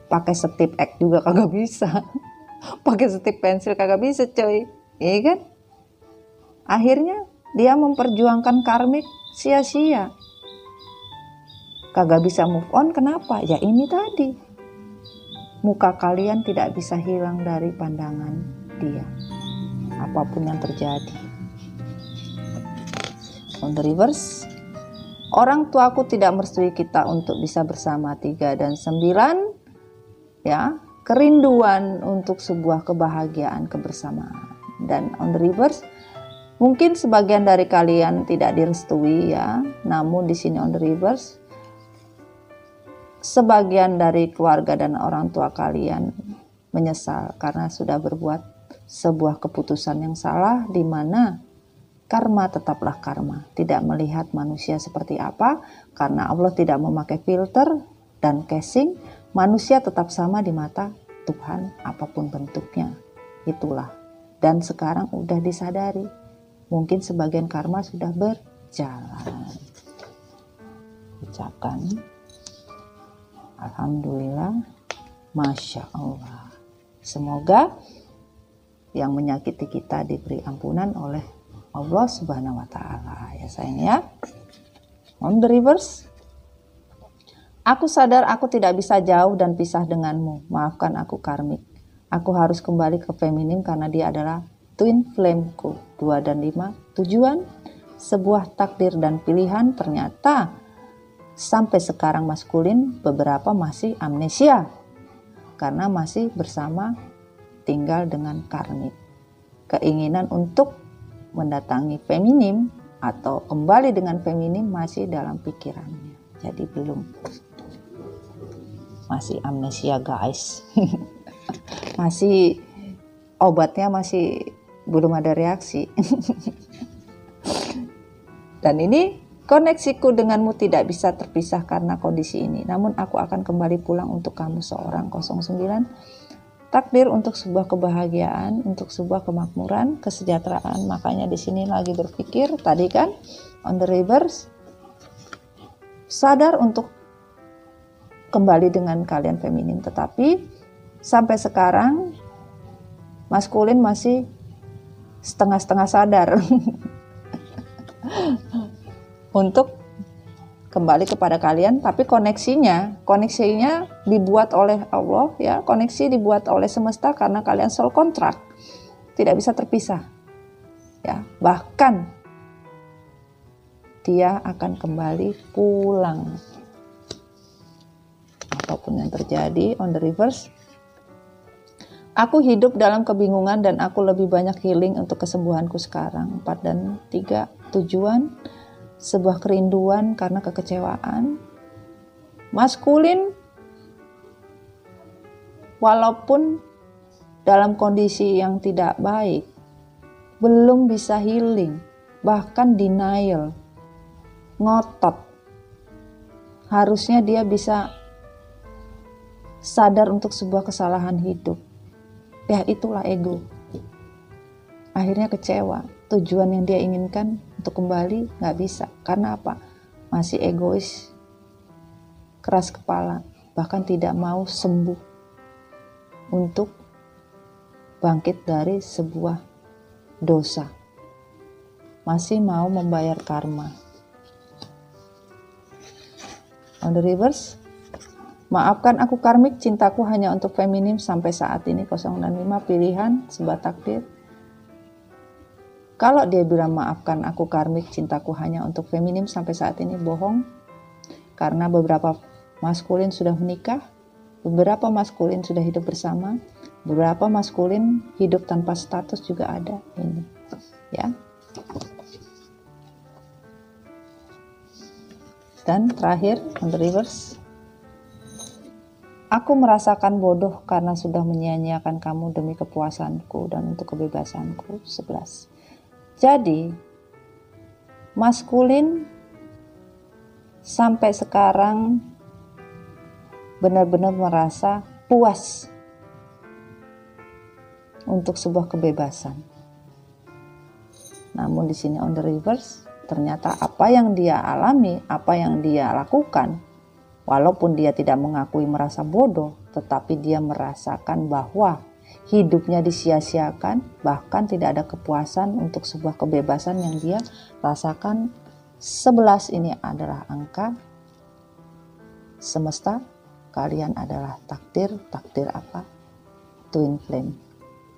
Pakai setip X juga kagak bisa, pakai setip pensil kagak bisa coy, iya kan? Akhirnya dia memperjuangkan karmik sia-sia. Kagak bisa move on, kenapa? Ya ini tadi. Muka kalian tidak bisa hilang dari pandangan dia. Apapun yang terjadi. On the reverse. Orang tuaku tidak merestui kita untuk bisa bersama. 3 dan 9. Ya, kerinduan untuk sebuah kebahagiaan, kebersamaan. Dan on the reverse. Mungkin sebagian dari kalian tidak direstui ya, namun di sini on the reverse, sebagian dari keluarga dan orang tua kalian menyesal karena sudah berbuat sebuah keputusan yang salah, di mana karma tetaplah karma, tidak melihat manusia seperti apa, karena Allah tidak memakai filter dan casing, manusia tetap sama di mata Tuhan apapun bentuknya. Itulah, dan sekarang udah disadari. Mungkin sebagian karma sudah berjalan. Ucapkan Alhamdulillah, Masya Allah. Semoga yang menyakiti kita diberi ampunan oleh Allah Subhanahu wa Ta'ala. Ya sayang ya. On the reverse. Aku sadar aku tidak bisa jauh dan pisah denganmu. Maafkan aku karmik. Aku harus kembali ke feminim karena dia adalah twin flameku. 2 dan 5, tujuan, sebuah takdir dan pilihan. Ternyata sampai sekarang maskulin beberapa masih amnesia karena masih bersama tinggal dengan karmik. Keinginan untuk mendatangi feminim atau kembali dengan feminim masih dalam pikirannya. Jadi belum, masih amnesia guys. Masih obatnya masih belum ada reaksi. Dan ini koneksiku denganmu tidak bisa terpisah karena kondisi ini. Namun aku akan kembali pulang untuk kamu seorang. 09. Takdir untuk sebuah kebahagiaan, untuk sebuah kemakmuran, kesejahteraan. Makanya di sini lagi berpikir tadi kan on the reverse. Sadar untuk kembali dengan kalian feminim. Tetapi sampai sekarang maskulin masih setengah-setengah sadar untuk kembali kepada kalian, tapi koneksinya dibuat oleh Allah ya, koneksi dibuat oleh semesta karena kalian soul contract, tidak bisa terpisah ya. Bahkan dia akan kembali pulang. Apapun yang terjadi on the reverse, aku hidup dalam kebingungan dan aku lebih banyak healing untuk kesembuhanku sekarang. 4 dan 3, tujuan, sebuah kerinduan karena kekecewaan. Maskulin, walaupun dalam kondisi yang tidak baik, belum bisa healing, bahkan denial, ngotot. Harusnya dia bisa sadar untuk sebuah kesalahan hidup. Ya itulah ego. Akhirnya kecewa. Tujuan yang dia inginkan untuk kembali gak bisa. Karena apa? Masih egois, keras kepala, bahkan tidak mau sembuh untuk bangkit dari sebuah dosa. Masih mau membayar karma. On the reverse, maafkan aku karmik, cintaku hanya untuk feminim sampai saat ini. 0 dan 5, pilihan, sebuah takdir. Kalau dia bilang maafkan aku karmik, cintaku hanya untuk feminim sampai saat ini, bohong. Karena beberapa maskulin sudah menikah, beberapa maskulin sudah hidup bersama, beberapa maskulin hidup tanpa status juga ada ini. Ya. Dan terakhir, on the reverse, aku merasakan bodoh karena sudah menyia-nyiakan kamu demi kepuasanku dan untuk kebebasanku. 11. Jadi, maskulin sampai sekarang benar-benar merasa puas untuk sebuah kebebasan. Namun di sini on the reverse, ternyata apa yang dia alami, apa yang dia lakukan, walaupun dia tidak mengakui merasa bodoh, tetapi dia merasakan bahwa hidupnya disia-siakan, bahkan tidak ada kepuasan untuk sebuah kebebasan yang dia rasakan. 11 ini adalah angka semesta, kalian adalah takdir apa? Twin flame.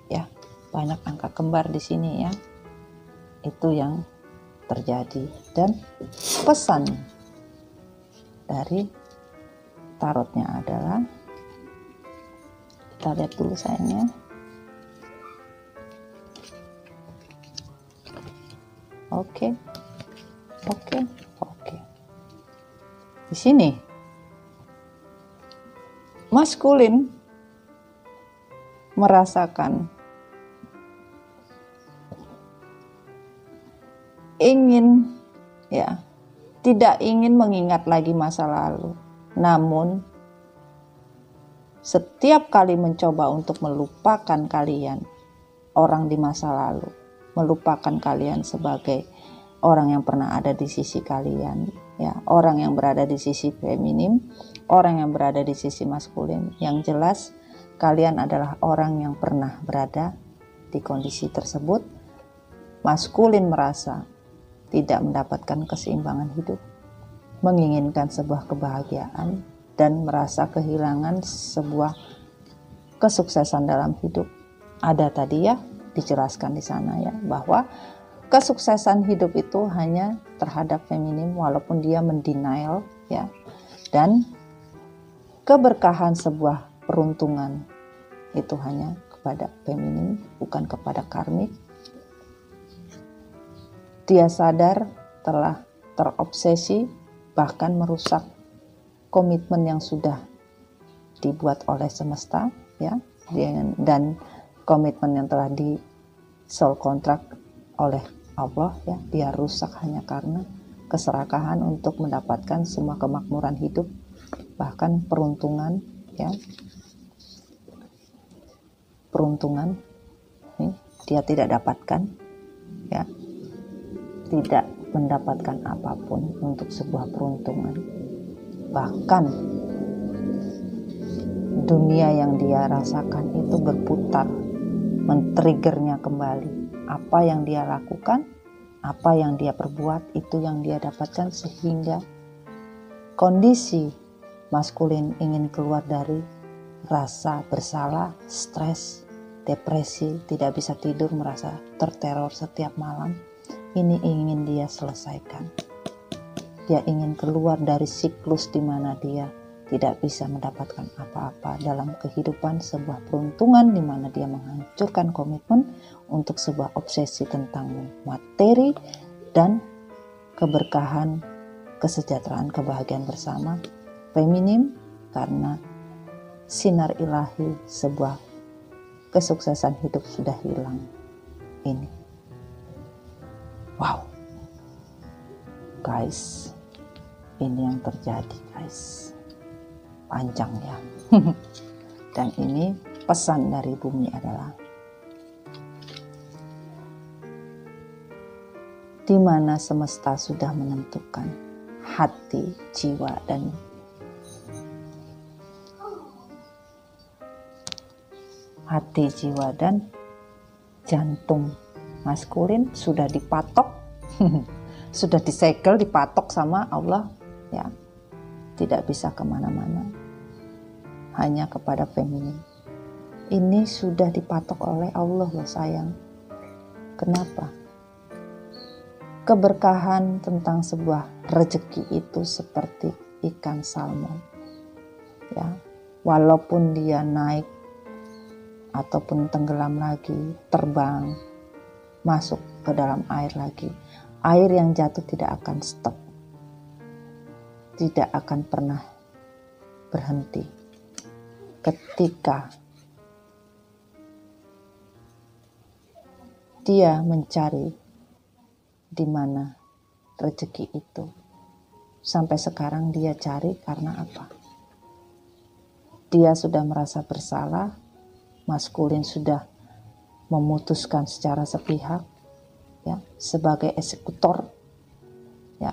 Ya, banyak angka kembar di sini ya. Itu yang terjadi. Dan pesan dari tarotnya adalah, kita lihat dulu sayangnya. Oke. Di sini maskulin merasakan ingin ya, tidak ingin mengingat lagi masa lalu. Namun setiap kali mencoba untuk melupakan kalian, orang di masa lalu, melupakan kalian sebagai orang yang pernah ada di sisi kalian, ya, orang yang berada di sisi feminim, orang yang berada di sisi maskulin. Yang jelas kalian adalah orang yang pernah berada di kondisi tersebut. Maskulin merasa tidak mendapatkan keseimbangan hidup, menginginkan sebuah kebahagiaan, dan merasa kehilangan sebuah kesuksesan dalam hidup. Ada tadi ya, dijelaskan di sana ya, bahwa kesuksesan hidup itu hanya terhadap feminim, walaupun dia mendenial ya, dan keberkahan sebuah peruntungan itu hanya kepada feminim, bukan kepada karmik. Dia sadar telah terobsesi, bahkan merusak komitmen yang sudah dibuat oleh semesta ya, dan komitmen yang telah di soul contract oleh Allah ya, dia rusak hanya karena keserakahan untuk mendapatkan semua kemakmuran hidup, bahkan peruntungan ya, peruntungan ini dia tidak dapatkan ya, tidak mendapatkan apapun untuk sebuah peruntungan. Bahkan dunia yang dia rasakan itu berputar, men-triggernya kembali. Apa yang dia lakukan, apa yang dia perbuat, itu yang dia dapatkan, sehingga kondisi maskulin ingin keluar dari rasa bersalah, stres, depresi, tidak bisa tidur, merasa terteror setiap malam. Ini ingin dia selesaikan. Dia ingin keluar dari siklus di mana dia tidak bisa mendapatkan apa-apa dalam kehidupan, sebuah peruntungan di mana dia menghancurkan komitmen untuk sebuah obsesi tentang materi dan keberkahan, kesejahteraan, kebahagiaan bersama. Feminim karena sinar ilahi sebuah kesuksesan hidup sudah hilang. Ini. Wow. Guys, ini yang terjadi, guys. Panjang ya. Dan ini pesan dari bumi adalah di mana semesta sudah menentukan hati, jiwa, dan jantung maskulin sudah dipatok sudah disegel, dipatok sama Allah ya, tidak bisa kemana-mana, hanya kepada feminin. Ini sudah dipatok oleh Allah loh sayang. Kenapa? Keberkahan tentang sebuah rezeki itu seperti ikan salmon ya, walaupun dia naik ataupun tenggelam lagi, terbang masuk ke dalam air lagi, air yang jatuh tidak akan stop, tidak akan pernah berhenti. Ketika dia mencari di mana rezeki itu, sampai sekarang dia cari karena apa? Dia sudah merasa bersalah, maskulin sudah memutuskan secara sepihak ya, sebagai eksekutor ya,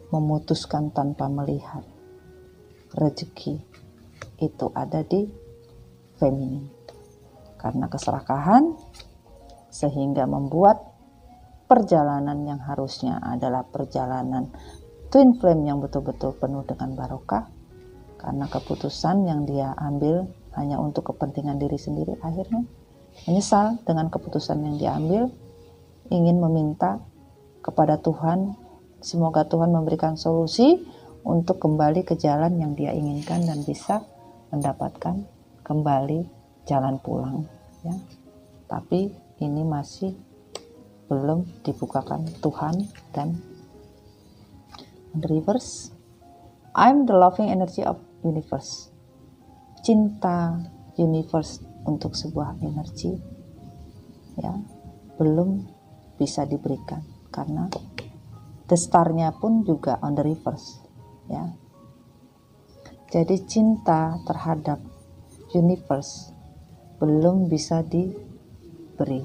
memutuskan tanpa melihat rezeki itu ada di feminin karena keserakahan, sehingga membuat perjalanan yang harusnya adalah perjalanan twin flame yang betul-betul penuh dengan barokah, karena keputusan yang dia ambil hanya untuk kepentingan diri sendiri, akhirnya menyesal dengan keputusan yang diambil, ingin meminta kepada Tuhan, semoga Tuhan memberikan solusi untuk kembali ke jalan yang dia inginkan dan bisa mendapatkan kembali jalan pulang ya. Tapi ini masih belum dibukakan Tuhan. Dan reverse, I'm the loving energy of universe. Cinta universe untuk sebuah energi ya, belum bisa diberikan karena the star-nya pun juga on the reverse ya. Jadi cinta terhadap universe belum bisa diberi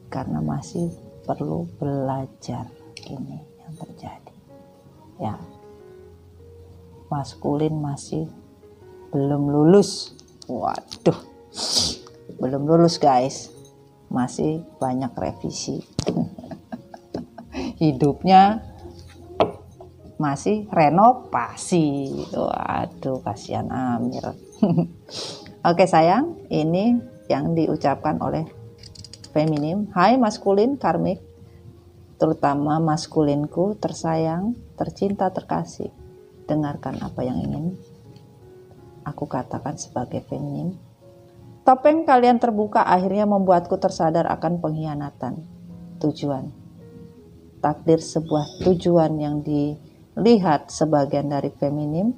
karena masih perlu belajar. Ini yang terjadi ya, maskulin masih belum lulus. Waduh, belum lulus guys, masih banyak revisi. Hidupnya masih renovasi. Waduh, kasihan Amir. Oke sayang, ini yang diucapkan oleh feminim. Hai maskulin karmik, terutama maskulinku tersayang, tercinta, terkasih. Dengarkan apa yang ingin aku katakan sebagai feminim. Topeng kalian terbuka akhirnya membuatku tersadar akan pengkhianatan tujuan. Takdir sebuah tujuan yang dilihat sebagian dari feminim.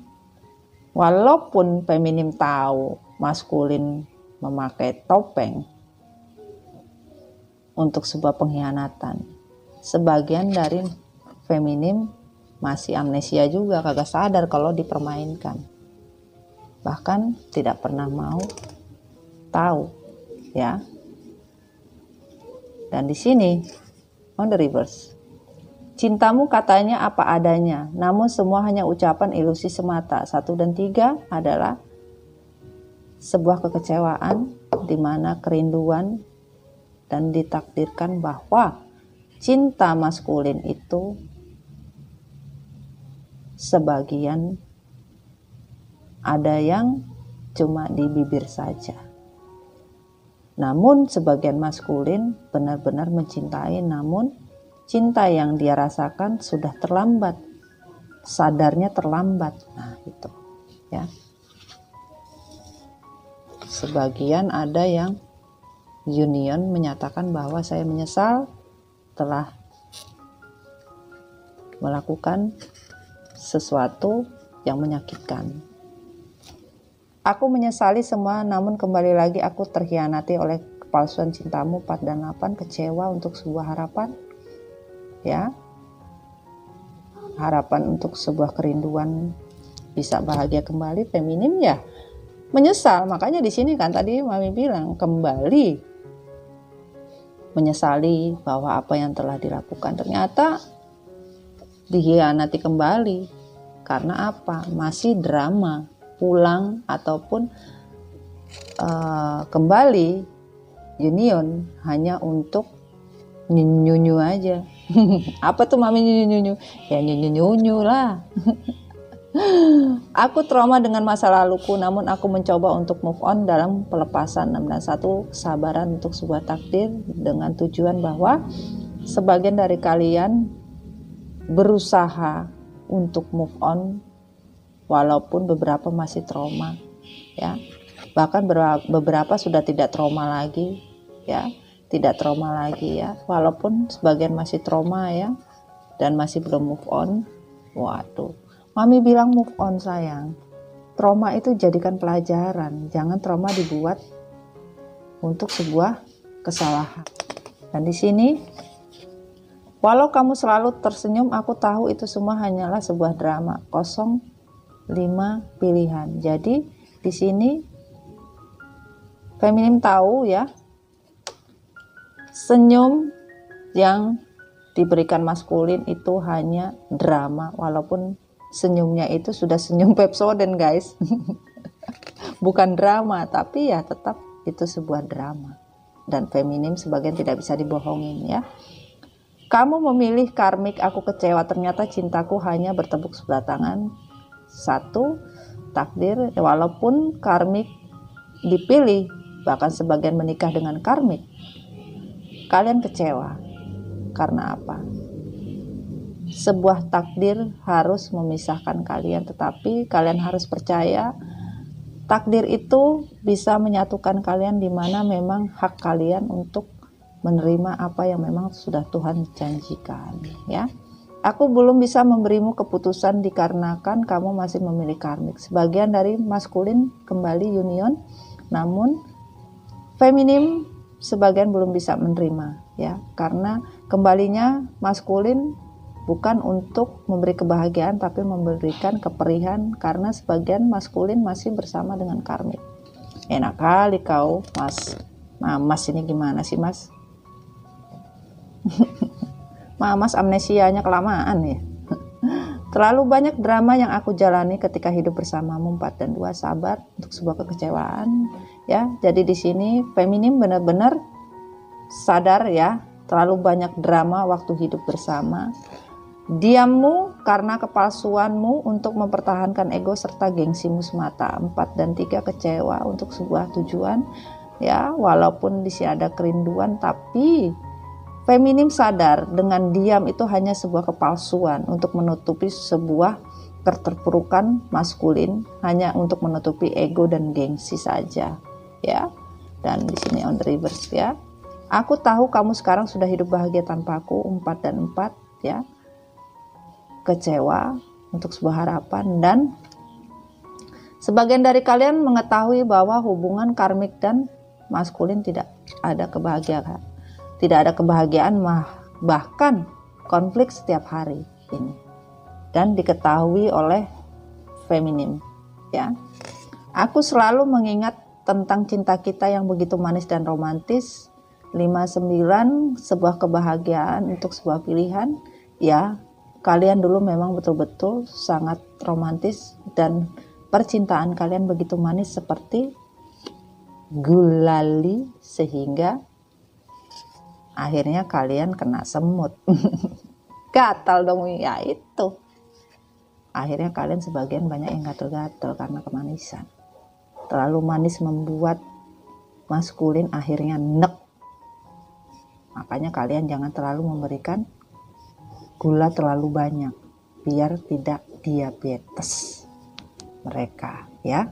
Walaupun feminim tahu maskulin memakai topeng untuk sebuah pengkhianatan, sebagian dari feminim masih amnesia juga, kagak sadar kalau dipermainkan. Bahkan tidak pernah mau tahu ya. Dan di sini on the reverse, Cintamu katanya apa adanya, namun semua hanya ucapan ilusi semata. 1 dan 3 adalah sebuah kekecewaan di mana kerinduan dan ditakdirkan bahwa cinta maskulin itu sebagian ada yang cuma di bibir saja. Namun sebagian maskulin benar-benar mencintai, namun cinta yang dia rasakan sudah terlambat. Sadarnya terlambat. Nah, itu ya. Sebagian ada yang union menyatakan bahwa saya menyesal telah melakukan sesuatu yang menyakitkan. Aku menyesali semua, namun kembali lagi aku terkhianati oleh kepalsuan cintamu. 4 dan 8, kecewa untuk sebuah harapan. Ya. Harapan untuk sebuah kerinduan bisa bahagia kembali. Feminim ya menyesal. Makanya di sini kan tadi Mami bilang kembali menyesali bahwa apa yang telah dilakukan ternyata dikhianati kembali. Karena apa? Masih drama. Pulang ataupun kembali union hanya untuk nyunyu aja. Apa tuh Mami nyunyu? Ya nyunyu lah. Aku trauma dengan masa laluku, namun aku mencoba untuk move on dalam pelepasan. 6 dan 1, kesabaran untuk sebuah takdir dengan tujuan bahwa sebagian dari kalian berusaha untuk move on walaupun beberapa masih trauma, ya. Bahkan beberapa sudah tidak trauma lagi, ya, tidak trauma lagi, ya. Walaupun sebagian masih trauma, ya, dan masih belum move on. Waduh, Mami bilang move on sayang. Trauma itu jadikan pelajaran, jangan trauma dibuat untuk sebuah kesalahan. Dan di sini, walau kamu selalu tersenyum, aku tahu itu semua hanyalah sebuah drama. 5 pilihan. Jadi di sini feminim tahu ya, senyum yang diberikan maskulin itu hanya drama, walaupun senyumnya itu sudah senyum Pepsodent guys. Bukan drama, tapi ya tetap itu sebuah drama. Dan feminim sebagian tidak bisa dibohongin ya. Kamu memilih karmik, aku kecewa, ternyata cintaku hanya bertepuk sebelah tangan. 1, takdir, walaupun karmik dipilih, bahkan sebagian menikah dengan karmik, kalian kecewa. Karena apa? Sebuah takdir harus memisahkan kalian, tetapi kalian harus percaya takdir itu bisa menyatukan kalian, di mana memang hak kalian untuk menerima apa yang memang sudah Tuhan janjikan, ya. Aku belum bisa memberimu keputusan dikarenakan kamu masih memilih karmik. Sebagian dari maskulin kembali union, namun feminim sebagian belum bisa menerima, ya, karena kembalinya maskulin bukan untuk memberi kebahagiaan tapi memberikan keperihan, karena sebagian maskulin masih bersama dengan karmik. Enak kali kau, Mas. Mas ini gimana sih, Mas? Mas amnesianya kelamaan ya. Terlalu banyak drama yang aku jalani ketika hidup bersamamu. 4 dan 2, sabar untuk sebuah kekecewaan ya. Jadi di sini feminim benar-benar sadar ya, terlalu banyak drama waktu hidup bersama. Diammu karena kepalsuanmu untuk mempertahankan ego serta gengsimu semata. 4 dan 3, kecewa untuk sebuah tujuan ya, walaupun di sini ada kerinduan, tapi feminim sadar dengan diam itu hanya sebuah kepalsuan untuk menutupi sebuah keterpurukan maskulin, hanya untuk menutupi ego dan gengsi saja, ya. Dan di sini on the reverse ya. Aku tahu kamu sekarang sudah hidup bahagia tanpaku. 4 dan 4 ya. Kecewa untuk sebuah harapan, dan sebagian dari kalian mengetahui bahwa hubungan karmik dan maskulin tidak ada kebahagiaan. Tidak ada kebahagiaan, bahkan konflik setiap hari ini. Dan diketahui oleh feminim, ya. Aku selalu mengingat tentang cinta kita yang begitu manis dan romantis. 5-9, sebuah kebahagiaan untuk sebuah pilihan ya, kalian dulu memang betul-betul sangat romantis dan percintaan kalian begitu manis seperti gulali sehingga akhirnya kalian kena semut. Gatal dong ya itu. Akhirnya kalian sebagian banyak yang gatal-gatal karena kemanisan. Terlalu manis membuat maskulin akhirnya nek. Makanya kalian jangan terlalu memberikan gula terlalu banyak biar tidak diabetes mereka ya,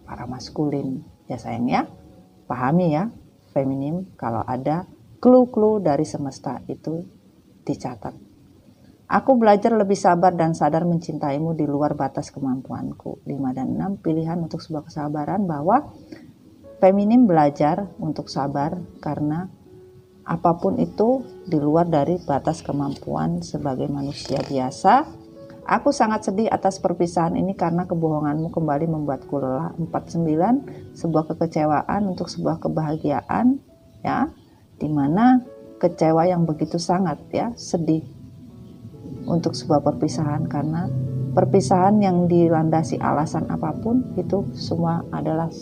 para maskulin ya sayang ya. Pahami ya feminim, kalau ada clue-clue dari semesta itu dicatat. Aku belajar lebih sabar dan sadar mencintaimu di luar batas kemampuanku. 5 dan 6 pilihan untuk sebuah kesabaran, bahwa feminim belajar untuk sabar karena apapun itu di luar dari batas kemampuan sebagai manusia biasa. Aku sangat sedih atas perpisahan ini karena kebohonganmu kembali membuatku lelah. 49, sebuah kekecewaan untuk sebuah kebahagiaan ya, dimana kecewa yang begitu sangat ya, sedih untuk sebuah perpisahan karena perpisahan yang dilandasi alasan apapun itu semua adalah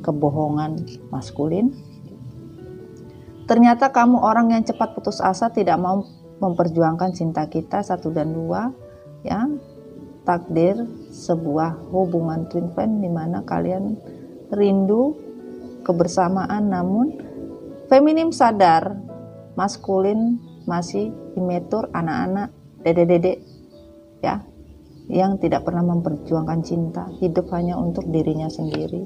kebohongan maskulin. Ternyata kamu orang yang cepat putus asa, tidak mau memperjuangkan cinta kita 1 dan 2 ya. Takdir sebuah hubungan twin flame di mana kalian rindu kebersamaan, namun feminim sadar maskulin masih imetur, anak-anak, dede-dede ya, yang tidak pernah memperjuangkan cinta, hidup hanya untuk dirinya sendiri.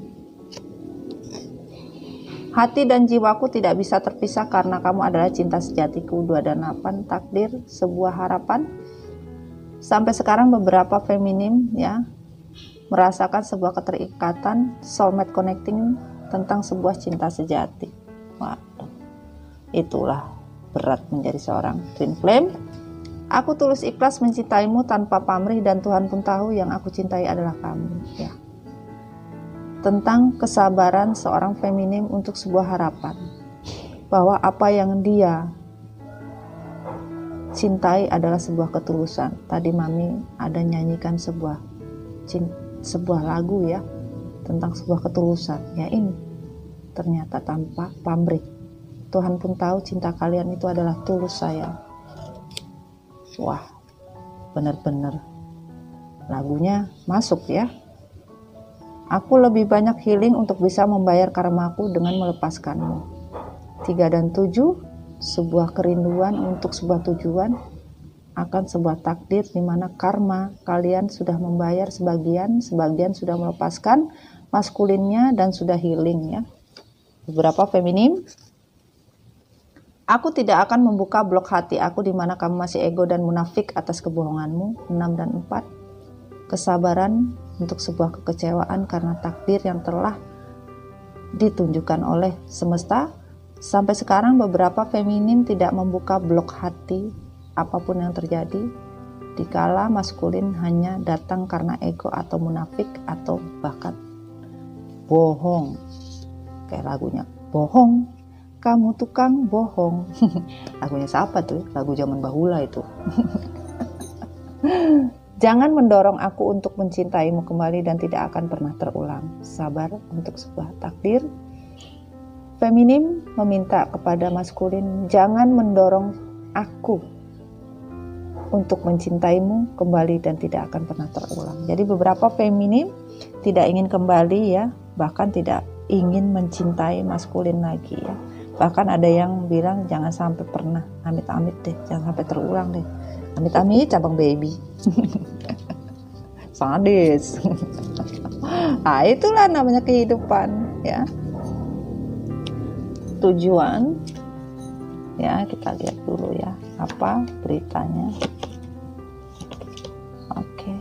Hati dan jiwaku tidak bisa terpisah karena kamu adalah cinta sejatiku. 2 dan 8, takdir sebuah harapan. Sampai sekarang beberapa feminim ya merasakan sebuah keterikatan, soulmate connecting tentang sebuah cinta sejati. Waduh, itulah berat menjadi seorang twin flame. Aku tulus ikhlas mencintaimu tanpa pamrih dan Tuhan pun tahu yang aku cintai adalah kamu ya. Tentang kesabaran seorang feminim untuk sebuah harapan, bahwa apa yang dia cintai adalah sebuah ketulusan. Tadi Mami ada nyanyikan sebuah lagu ya tentang sebuah ketulusan ya, ini ternyata tanpa pamrih. Tuhan pun tahu cinta kalian itu adalah tulus sayang. Wah, benar-benar lagunya masuk ya. Aku lebih banyak healing untuk bisa membayar karmaku dengan melepaskanmu. 3 dan 7, sebuah kerinduan untuk sebuah tujuan akan sebuah takdir di mana karma kalian sudah membayar sebagian sudah melepaskan maskulinnya dan sudah healing ya. Beberapa feminim, aku tidak akan membuka blok hati aku di mana kamu masih ego dan munafik atas kebohonganmu. 6 dan 4, kesabaran untuk sebuah kekecewaan karena takdir yang telah ditunjukkan oleh semesta. Sampai sekarang beberapa feminim tidak membuka blok hati apapun yang terjadi, dikala maskulin hanya datang karena ego atau munafik atau bahkan bohong. Kayak lagunya, bohong, kamu tukang bohong. Lagunya siapa tuh? Lagu zaman bahula itu. Jangan mendorong aku untuk mencintaimu kembali dan tidak akan pernah terulang. Sabar untuk sebuah takdir. Feminim meminta kepada maskulin, jangan mendorong aku untuk mencintaimu kembali dan tidak akan pernah terulang. Jadi beberapa feminim tidak ingin kembali ya, bahkan tidak ingin mencintai maskulin lagi ya. Bahkan ada yang bilang jangan sampai pernah, amit-amit deh, jangan sampai terulang deh. Amit-amit cabang baby. Sadis. Nah, itulah namanya kehidupan ya. Tujuan ya, kita lihat dulu ya apa beritanya. Oke.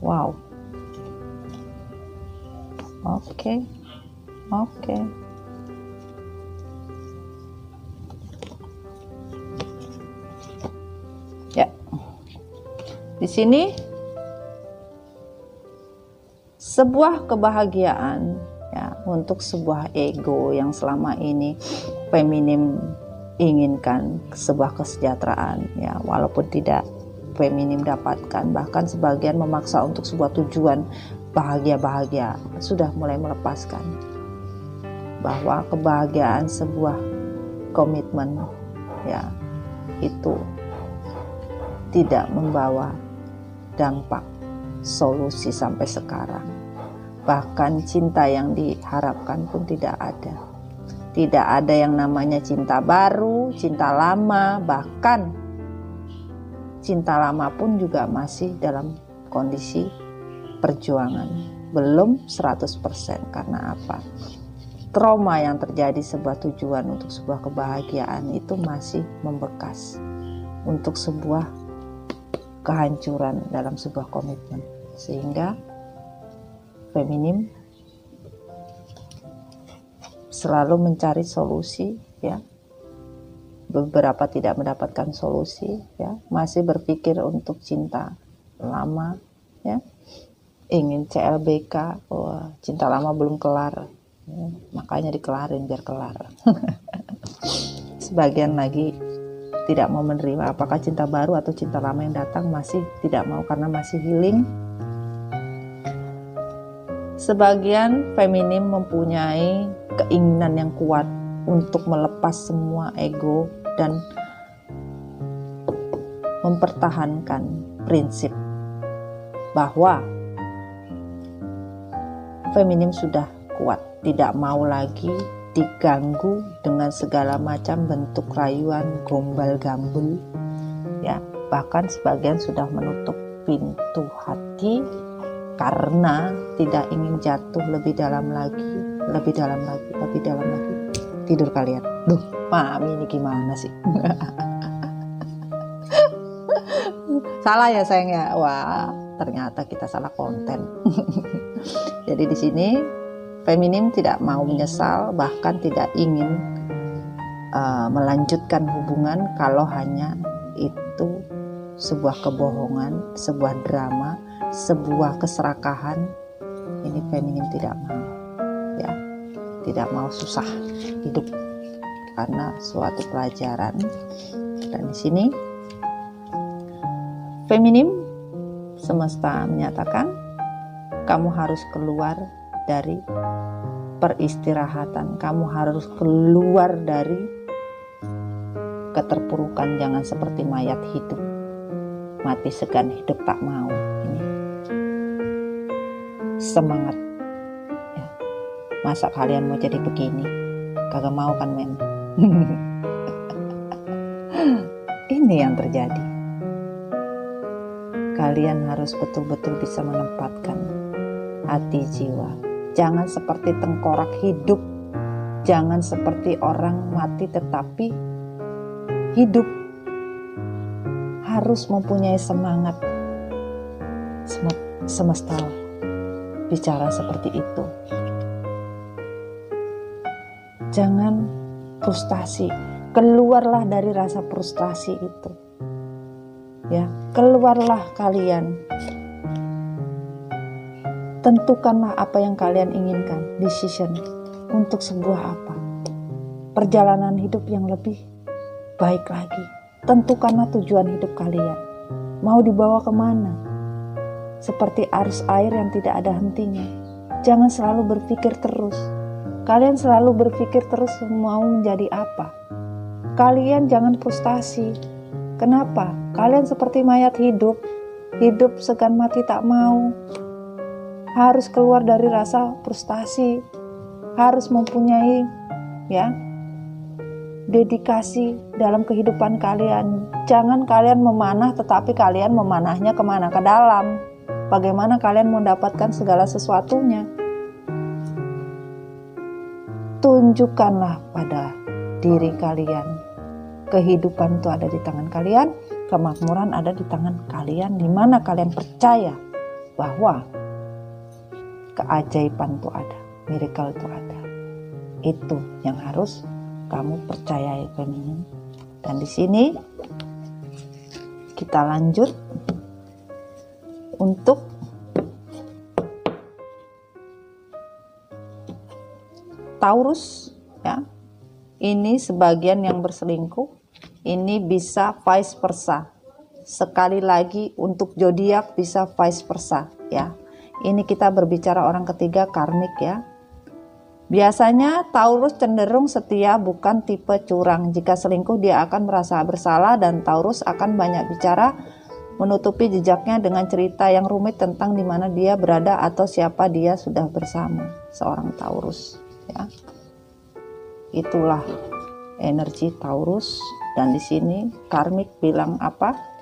Wow. Oke. Ya. Di sini sebuah kebahagiaan ya untuk sebuah ego yang selama ini feminim inginkan sebuah kesejahteraan ya, walaupun tidak feminim dapatkan, bahkan sebagian memaksa untuk sebuah tujuan bahagia sudah mulai melepaskan bahwa kebahagiaan sebuah komitmen ya itu tidak membawa dampak solusi sampai sekarang. Bahkan cinta yang diharapkan pun tidak ada. Tidak ada yang namanya cinta baru, cinta lama, bahkan cinta lama pun juga masih dalam kondisi perjuangan. Belum 100%. Karena apa? Trauma yang terjadi sebuah tujuan untuk sebuah kebahagiaan itu masih membekas untuk sebuah kehancuran dalam sebuah komitmen. Sehingga feminim selalu mencari solusi ya. Beberapa tidak mendapatkan solusi ya, masih berpikir untuk cinta lama ya, ingin CLBK, cinta lama belum kelar ya, makanya dikelarin biar kelar. Sebagian lagi tidak mau menerima apakah cinta baru atau cinta lama yang datang, masih tidak mau karena masih healing. Sebagian feminim mempunyai keinginan yang kuat untuk melepas semua ego dan mempertahankan prinsip bahwa feminim sudah kuat, tidak mau lagi diganggu dengan segala macam bentuk rayuan gombal-gambul ya. Bahkan sebagian sudah menutup pintu hati karena tidak ingin jatuh lebih dalam lagi. Tidur kalian. Duh, Mami ini gimana sih? Salah ya sayang ya. Wah, ternyata kita salah konten. Jadi di sini feminim tidak mau menyesal, bahkan tidak ingin melanjutkan hubungan kalau hanya itu sebuah kebohongan, sebuah drama, sebuah keserakahan. Ini feminim tidak mau ya, tidak mau susah hidup karena suatu pelajaran. Dan di sini feminim semesta menyatakan kamu harus keluar dari peristirahatan, kamu harus keluar dari keterpurukan. Jangan seperti mayat hidup, mati segan hidup tak mau. Ini semangat ya. Masa kalian mau jadi begini? Kagak mau kan men? Ini yang terjadi. Kalian harus betul-betul bisa menempatkan hati jiwa. Jangan seperti tengkorak hidup. Jangan seperti orang mati tetapi hidup. Harus mempunyai semangat. Semesta bicara seperti itu. Jangan frustasi. Keluarlah dari rasa frustasi itu. Ya, keluarlah kalian. Tentukanlah apa yang kalian inginkan, decision untuk sebuah apa? Perjalanan hidup yang lebih baik lagi. Tentukanlah tujuan hidup kalian. Mau dibawa kemana? Seperti arus air yang tidak ada hentinya. Jangan selalu berpikir terus. Kalian selalu berpikir terus mau menjadi apa. Kalian jangan frustasi. Kenapa? Kalian seperti mayat hidup. Hidup segan mati tak mau. Harus keluar dari rasa frustasi. Harus mempunyai ya dedikasi dalam kehidupan kalian. Jangan kalian memanah tetapi kalian memanahnya kemana? Ke dalam. Bagaimana kalian mendapatkan segala sesuatunya? Tunjukkanlah pada diri kalian. Kehidupan itu ada di tangan kalian, kemakmuran ada di tangan kalian, di mana kalian percaya bahwa keajaiban itu ada, miracle itu ada. Itu yang harus kamu percayai feminim. Dan di sini kita lanjut untuk Taurus ya. ini sebagian yang berselingkuh, ini bisa vice versa. Sekali lagi untuk zodiak bisa vice versa ya. Ini kita berbicara orang ketiga karmik ya. Biasanya Taurus cenderung setia, bukan tipe curang. Jika selingkuh dia akan merasa bersalah dan Taurus akan banyak bicara, menutupi jejaknya dengan cerita yang rumit tentang di mana dia berada atau siapa dia sudah bersama. Seorang Taurus ya. Itulah energi Taurus. Dan di sini karmik bilang apa?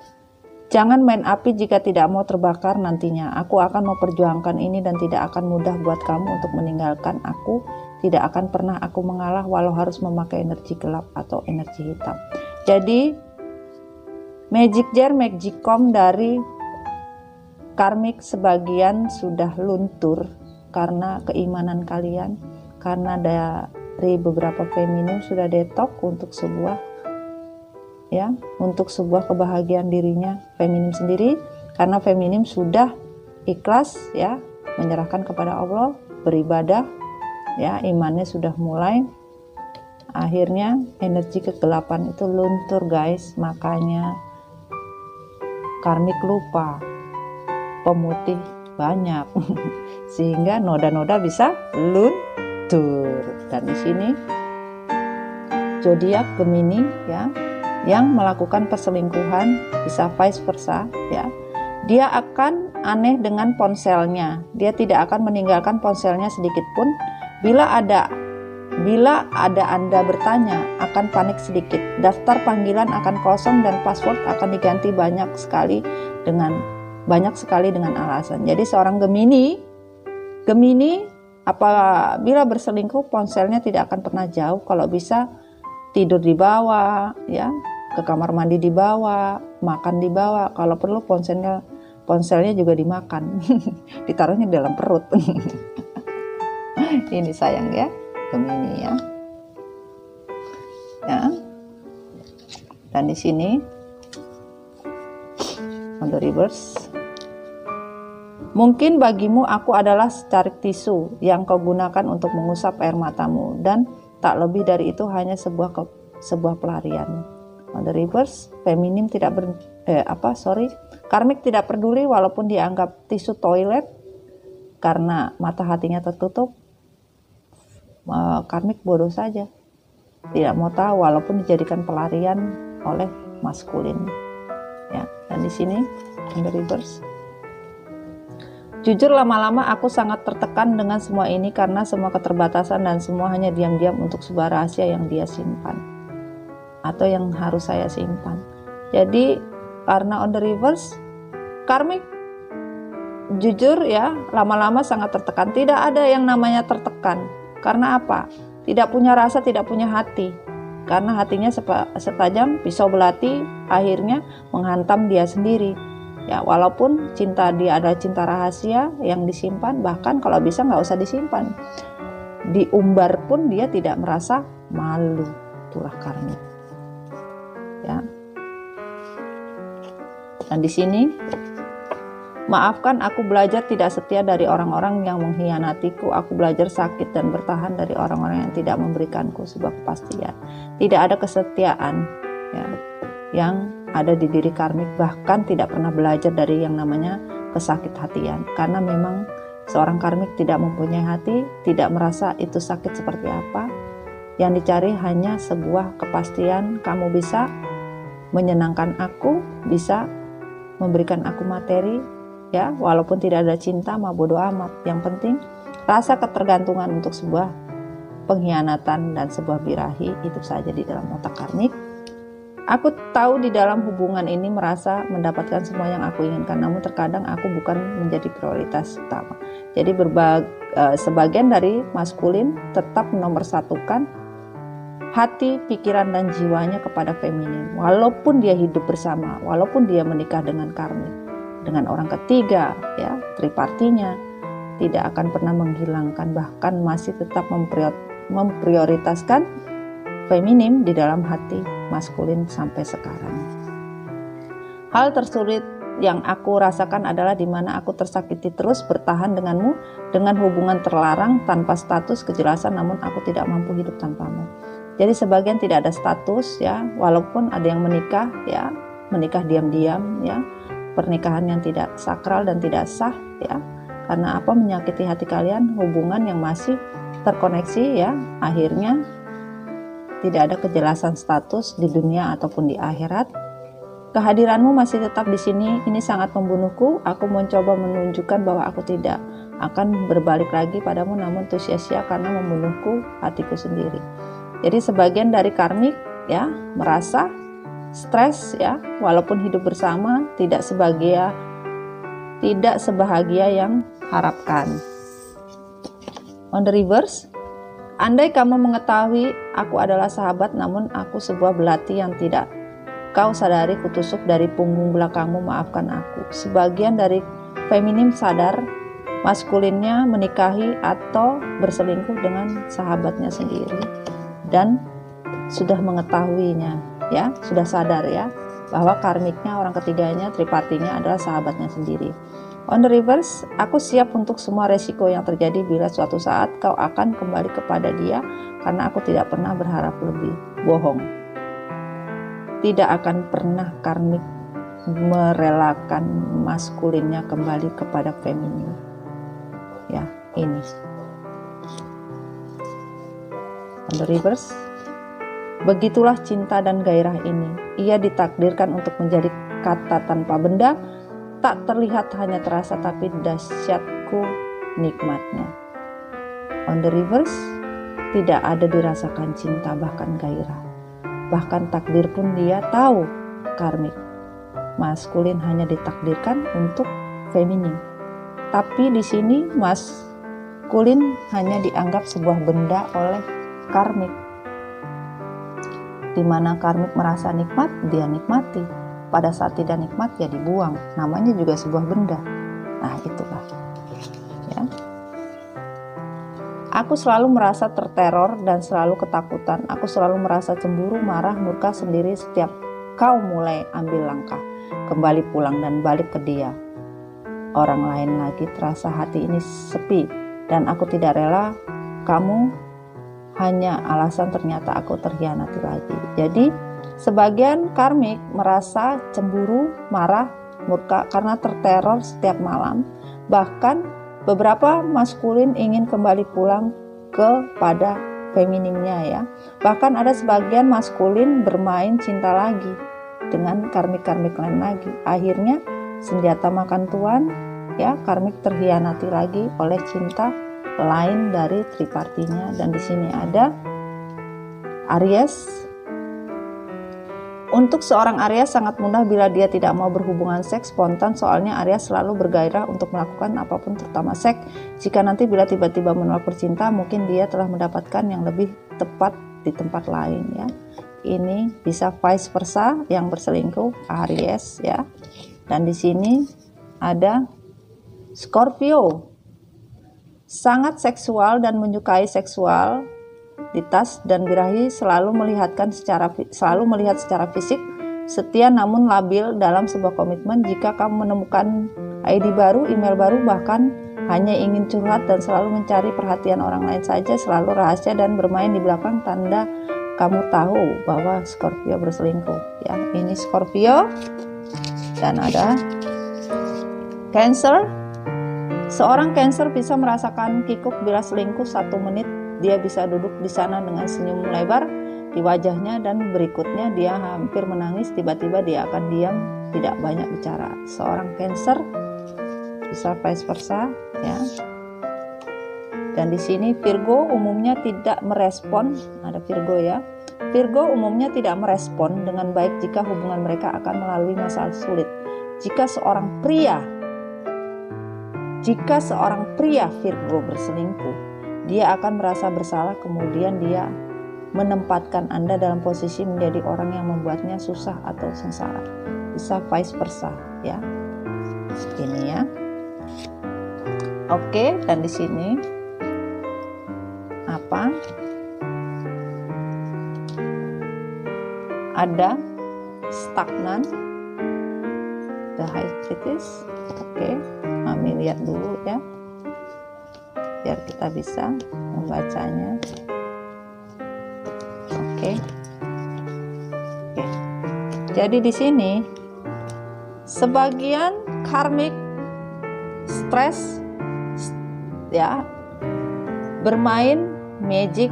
Jangan main api jika tidak mau terbakar nantinya. Aku akan memperjuangkan ini dan tidak akan mudah buat kamu untuk meninggalkan aku. Tidak akan pernah aku mengalah walau harus memakai energi gelap atau energi hitam. Jadi magic jar, magicom dari karmik sebagian sudah luntur karena keimanan kalian. Karena dari beberapa feminim sudah detok untuk sebuah untuk sebuah kebahagiaan dirinya feminim sendiri, karena feminim sudah ikhlas ya, menyerahkan kepada Allah, beribadah ya, imannya sudah mulai. Akhirnya energi kegelapan itu luntur guys. Makanya karmik lupa pemutih banyak sehingga noda-noda bisa luntur. Dan di sini zodiak Gemini ya, yang melakukan perselingkuhan bisa vice versa ya. Dia akan aneh dengan ponselnya. Dia tidak akan meninggalkan ponselnya sedikit pun. Bila ada Anda bertanya, akan panik sedikit. Daftar panggilan akan kosong dan password akan diganti banyak sekali dengan alasan. Jadi seorang Gemini apabila berselingkuh, ponselnya tidak akan pernah jauh. Kalau bisa tidur di bawah ya, ke kamar mandi dibawa, makan dibawa, kalau perlu ponselnya juga dimakan, ditaruhnya di dalam perut. Ini sayang ya, Gemini ya. Dan di sini on the reverse. Mungkin bagimu aku adalah secarik tisu yang kau gunakan untuk mengusap air matamu, dan tak lebih dari itu hanya sebuah pelarian. On the reverse, feminim karmik tidak peduli walaupun dianggap tisu toilet karena mata hatinya tertutup. Karmik bodoh saja, tidak mau tahu walaupun dijadikan pelarian oleh maskulin. Ya, dan di sini on the reverse. Jujur lama-lama aku sangat tertekan dengan semua ini karena semua keterbatasan dan semua hanya diam-diam untuk sebuah rahasia yang dia simpan atau yang harus saya simpan. Jadi karena on the reverse, karmik jujur ya, lama-lama sangat tertekan. Tidak ada yang namanya tertekan. Karena apa? Tidak punya rasa, tidak punya hati. Karena hatinya setajam pisau belati, akhirnya menghantam dia sendiri. Ya, walaupun cinta dia adalah cinta rahasia yang disimpan, bahkan kalau bisa nggak usah disimpan. Diumbar pun dia tidak merasa malu. Itulah karmik. Ya. Dan di sini, maafkan aku belajar tidak setia dari orang-orang yang mengkhianatiku. Aku belajar sakit dan bertahan dari orang-orang yang tidak memberikanku sebuah kepastian. Tidak ada kesetiaan ya, yang ada di diri karmik, bahkan tidak pernah belajar dari yang namanya kesakit hatian. Karena memang seorang karmik tidak mempunyai hati, tidak merasa itu sakit seperti apa. Yang dicari hanya sebuah kepastian, kamu bisa menyenangkan aku, bisa memberikan aku materi, ya, walaupun tidak ada cinta mah bodo amat. Yang penting rasa ketergantungan untuk sebuah pengkhianatan dan sebuah birahi, itu saja di dalam otak karmik. Aku tahu di dalam hubungan ini merasa mendapatkan semua yang aku inginkan, namun terkadang aku bukan menjadi prioritas utama. Jadi sebagian dari maskulin tetap menomorsatukan hati, pikiran, dan jiwanya kepada feminim. Walaupun dia hidup bersama, walaupun dia menikah dengan karmik, dengan orang ketiga, ya, tripartinya, tidak akan pernah menghilangkan, bahkan masih tetap memprioritaskan feminim di dalam hati maskulin sampai sekarang. Hal tersulit yang aku rasakan adalah di mana aku tersakiti terus bertahan denganmu dengan hubungan terlarang tanpa status kejelasan, namun aku tidak mampu hidup tanpamu. Jadi sebagian tidak ada status ya, walaupun ada yang menikah ya, menikah diam-diam ya, pernikahan yang tidak sakral dan tidak sah ya. Karena apa? Menyakiti hati kalian, hubungan yang masih terkoneksi ya, akhirnya tidak ada kejelasan status di dunia ataupun di akhirat. Kehadiranmu masih tetap di sini, ini sangat membunuhku. Aku mencoba menunjukkan bahwa aku tidak akan berbalik lagi padamu, namun itu sia-sia karena membunuhku hatiku sendiri. Jadi sebagian dari karmik ya merasa stres ya, walaupun hidup bersama tidak sebahagia yang harapkan. On the reverse, andai kamu mengetahui aku adalah sahabat, namun aku sebuah belati yang tidak kau sadari, kutusuk dari punggung belakangmu, maafkan aku. Sebagian dari feminim sadar maskulinnya menikahi atau berselingkuh dengan sahabatnya sendiri dan sudah mengetahuinya ya, sudah sadar ya bahwa karmiknya orang ketiganya, tripartinya adalah sahabatnya sendiri. On the reverse, aku siap untuk semua resiko yang terjadi bila suatu saat kau akan kembali kepada dia, karena aku tidak pernah berharap lebih. Bohong. Tidak akan pernah karmik merelakan maskulinnya kembali kepada feminin. Ya, ini. On the reverse, begitulah cinta dan gairah ini. Ia ditakdirkan untuk menjadi kata tanpa benda, tak terlihat hanya terasa, tapi dahsyatku nikmatnya. On the reverse, tidak ada dirasakan cinta bahkan gairah. Bahkan takdir pun dia tahu karmik. Maskulin hanya ditakdirkan untuk feminin. Tapi di sini maskulin hanya dianggap sebuah benda oleh karmik. Di mana karmik merasa nikmat, dia nikmati. Pada saat tidak nikmat, ya dibuang. Namanya juga sebuah benda. Nah, itulah. Ya. Aku selalu merasa terteror dan selalu ketakutan. Aku selalu merasa cemburu, marah, murka sendiri setiap kau mulai ambil langkah. Kembali pulang dan balik ke dia. Orang lain lagi terasa hati ini sepi. Dan aku tidak rela kamu hanya alasan ternyata aku terhianati lagi. Jadi sebagian karmik merasa cemburu, marah, murka karena terteror setiap malam. Bahkan beberapa maskulin ingin kembali pulang kepada femininnya ya. Bahkan ada sebagian maskulin bermain cinta lagi dengan karmik-karmik lain lagi. Akhirnya senjata makan tuan ya, karmik terhianati lagi oleh cinta lain dari tripartinya. Dan di sini ada Aries. Untuk seorang Aries sangat mudah bila dia tidak mau berhubungan seks spontan, soalnya Aries selalu bergairah untuk melakukan apapun, terutama seks. Jika nanti bila tiba-tiba menolak bercinta, mungkin dia telah mendapatkan yang lebih tepat di tempat lain ya. Ini bisa vice versa, yang berselingkuh Aries ya. Dan di sini ada Scorpio. Sangat seksual dan menyukai seksual, ditas dan birahi, selalu melihat secara fisik, setia namun labil dalam sebuah komitmen. Jika kamu menemukan ID baru, email baru, bahkan hanya ingin curhat dan selalu mencari perhatian orang lain saja, selalu rahasia dan bermain di belakang, tanda kamu tahu bahwa Scorpio berselingkuh ya. Ini Scorpio. Dan ada Cancer. Seorang Cancer bisa merasakan kikuk bila selingkuh 1 menit. Dia bisa duduk di sana dengan senyum lebar di wajahnya dan berikutnya dia hampir menangis. Tiba-tiba dia akan diam, tidak banyak bicara. Seorang Cancer bisa vice versa ya. Dan di sini Virgo umumnya tidak merespon. Ada Virgo ya. Virgo umumnya tidak merespon dengan baik jika hubungan mereka akan melalui masalah sulit. Jika seorang pria Virgo berselingkuh, dia akan merasa bersalah, kemudian dia menempatkan Anda dalam posisi menjadi orang yang membuatnya susah atau sengsara. Bisa vice versa ya. Ini ya. Oke, dan di sini apa? Ada stagnan, the high priestess. Oke, Mami lihat dulu ya, biar kita bisa membacanya. Oke. Oke. Oke. Jadi di sini sebagian karmik stres ya, bermain magic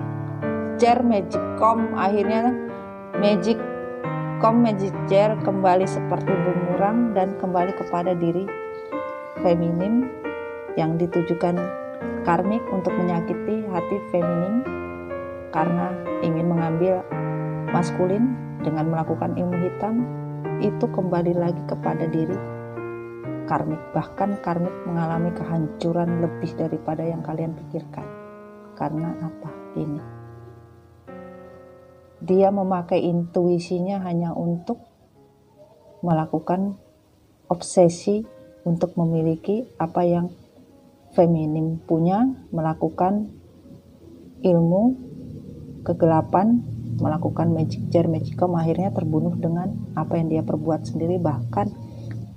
chair, magicom, akhirnya magicom, magic chair kembali seperti bumerang dan kembali kepada diri feminim yang ditujukan karmik untuk menyakiti hati feminim karena ingin mengambil maskulin dengan melakukan ilmu hitam. Itu kembali lagi kepada diri karmik. Bahkan karmik mengalami kehancuran lebih daripada yang kalian pikirkan. Karena apa? Ini dia memakai intuisinya hanya untuk melakukan obsesi untuk memiliki apa yang feminim punya, melakukan ilmu kegelapan, melakukan magic chair, magicom, akhirnya terbunuh dengan apa yang dia perbuat sendiri. Bahkan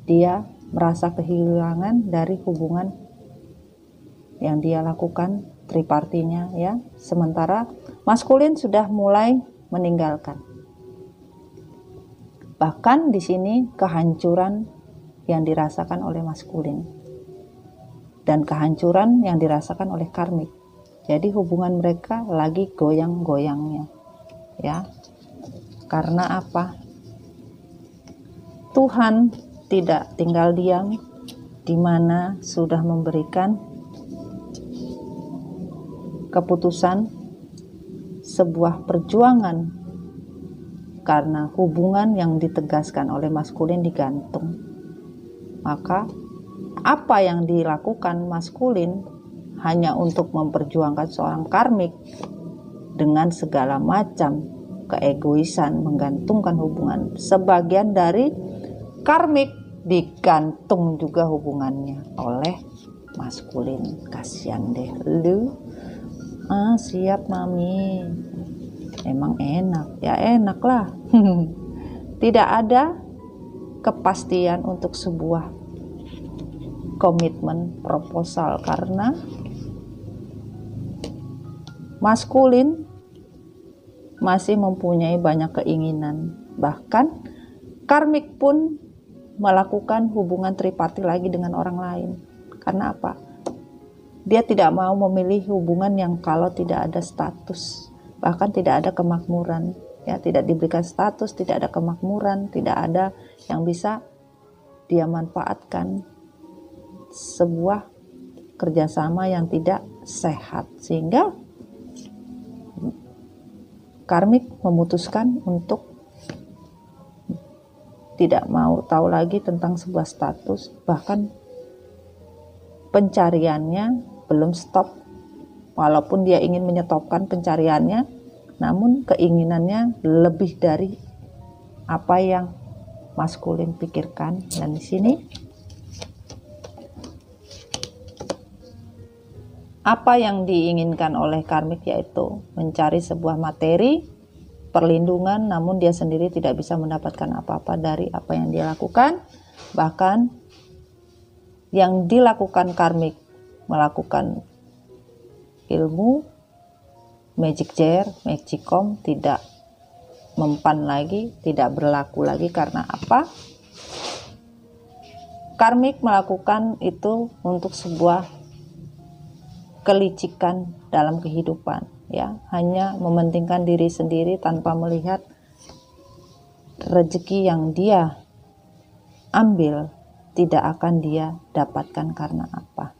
dia merasa kehilangan dari hubungan yang dia lakukan tripartinya ya. Sementara maskulin sudah mulai meninggalkan. Bahkan di sini kehancuran yang dirasakan oleh maskulin dan kehancuran yang dirasakan oleh karmik. Jadi hubungan mereka lagi goyang-goyangnya. Ya. Karena apa? Tuhan tidak tinggal diam, di mana sudah memberikan keputusan sebuah perjuangan karena hubungan yang ditegaskan oleh maskulin digantung. Maka apa yang dilakukan maskulin hanya untuk memperjuangkan seorang karmik dengan segala macam keegoisan, menggantungkan hubungan. Sebagian dari karmik digantung juga hubungannya oleh maskulin. Kasihan deh lu. Siap mami. Emang enak. Ya enak lah. Tidak ada kepastian untuk sebuah komitmen proposal karena maskulin masih mempunyai banyak keinginan. Bahkan karmik pun melakukan hubungan triparti lagi dengan orang lain. Karena apa? Dia tidak mau memilih hubungan yang kalau tidak ada status, bahkan tidak ada kemakmuran. Ya, tidak diberikan status, tidak ada kemakmuran, tidak ada yang bisa dia manfaatkan. Sebuah kerjasama yang tidak sehat, sehingga karmik memutuskan untuk tidak mau tahu lagi tentang sebuah status. Bahkan pencariannya belum stop, walaupun dia ingin menyetopkan pencariannya, namun keinginannya lebih dari apa yang maskulin pikirkan. Dan di sini apa yang diinginkan oleh karmik yaitu mencari sebuah materi perlindungan, namun dia sendiri tidak bisa mendapatkan apa-apa dari apa yang dia lakukan. Bahkan yang dilakukan karmik melakukan ilmu magic chair, magicom tidak mempan lagi, tidak berlaku lagi. Karena apa? Karmik melakukan itu untuk sebuah kelicikan dalam kehidupan, ya, hanya mementingkan diri sendiri tanpa melihat rezeki yang dia ambil tidak akan dia dapatkan. Karena apa?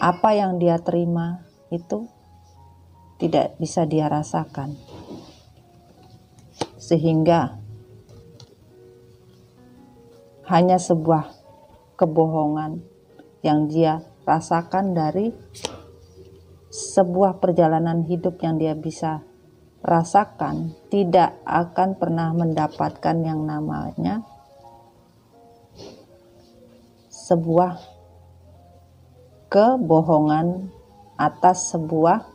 Apa yang dia terima itu tidak bisa dia rasakan, sehingga hanya sebuah kebohongan yang dia rasakan dari sebuah perjalanan hidup yang dia bisa rasakan. Tidak akan pernah mendapatkan yang namanya sebuah kebohongan atas sebuah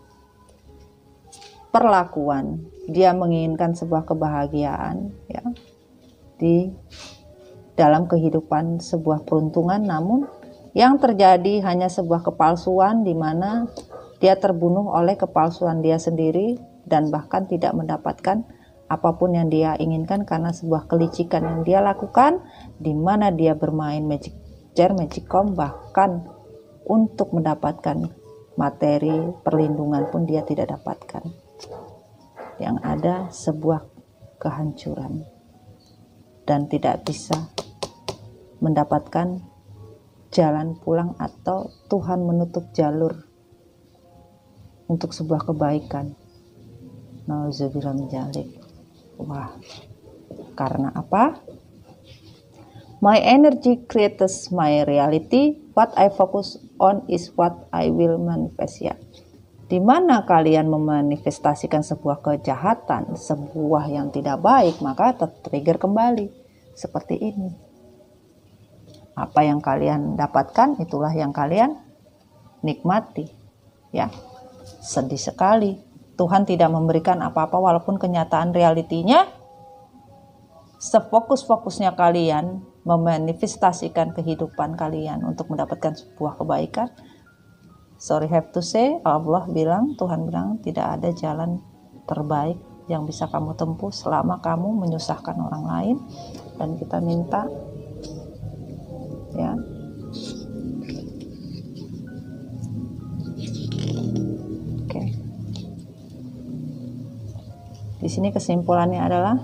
perlakuan. Dia menginginkan sebuah kebahagiaan, ya, di dalam kehidupan, sebuah peruntungan, namun yang terjadi hanya sebuah kepalsuan di mana dia terbunuh oleh kepalsuan dia sendiri dan bahkan tidak mendapatkan apapun yang dia inginkan karena sebuah kelicikan yang dia lakukan, di mana dia bermain magic jar, magicom, bahkan untuk mendapatkan materi perlindungan pun dia tidak dapatkan. Yang ada sebuah kehancuran dan tidak bisa mendapatkan jalan pulang atau Tuhan menutup jalur untuk sebuah kebaikan. Nauzubillah min dzalik. Wah, karena apa? My energy creates my reality. What I focus on is what I will manifest. Ya. Di mana kalian memanifestasikan sebuah kejahatan, sebuah yang tidak baik, maka tertrigger kembali. Seperti ini. Apa yang kalian dapatkan, itulah yang kalian nikmati. Ya, sedih sekali. Tuhan tidak memberikan apa-apa walaupun kenyataan realitinya sefokus-fokusnya kalian memanifestasikan kehidupan kalian untuk mendapatkan sebuah kebaikan. Sorry have to say, Allah bilang, Tuhan bilang tidak ada jalan terbaik yang bisa kamu tempuh selama kamu menyusahkan orang lain. Dan kita minta ya, oke. Di sini kesimpulannya adalah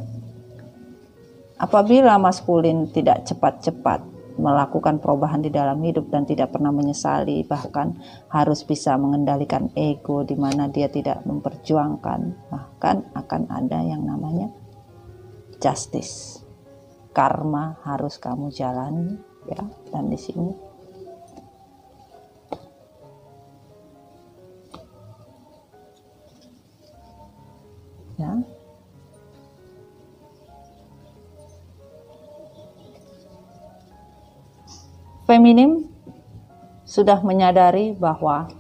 apabila maskulin tidak cepat-cepat melakukan perubahan di dalam hidup dan tidak pernah menyesali, bahkan harus bisa mengendalikan ego di mana dia tidak memperjuangkan, bahkan akan ada yang namanya justice. Karma harus kamu jalani. Ya, dan di sini ya, feminim sudah menyadari bahwa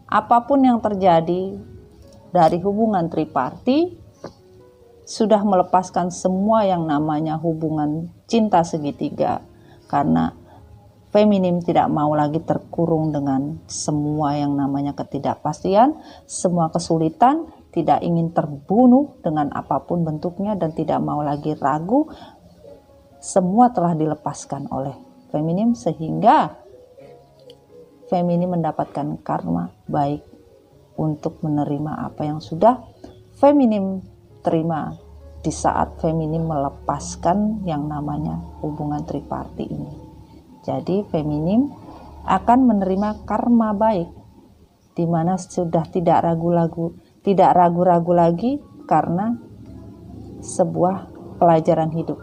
apapun yang terjadi dari hubungan triparti sudah melepaskan semua yang namanya hubungan cinta segitiga. Karena feminim tidak mau lagi terkurung dengan semua yang namanya ketidakpastian, semua kesulitan, tidak ingin terbunuh dengan apapun bentuknya dan tidak mau lagi ragu. Semua telah dilepaskan oleh feminim sehingga feminim mendapatkan karma baik untuk menerima apa yang sudah feminim terima di saat feminim melepaskan yang namanya hubungan triparti ini. Jadi feminim akan menerima karma baik, di mana sudah tidak ragu-ragu lagi karena sebuah pelajaran hidup.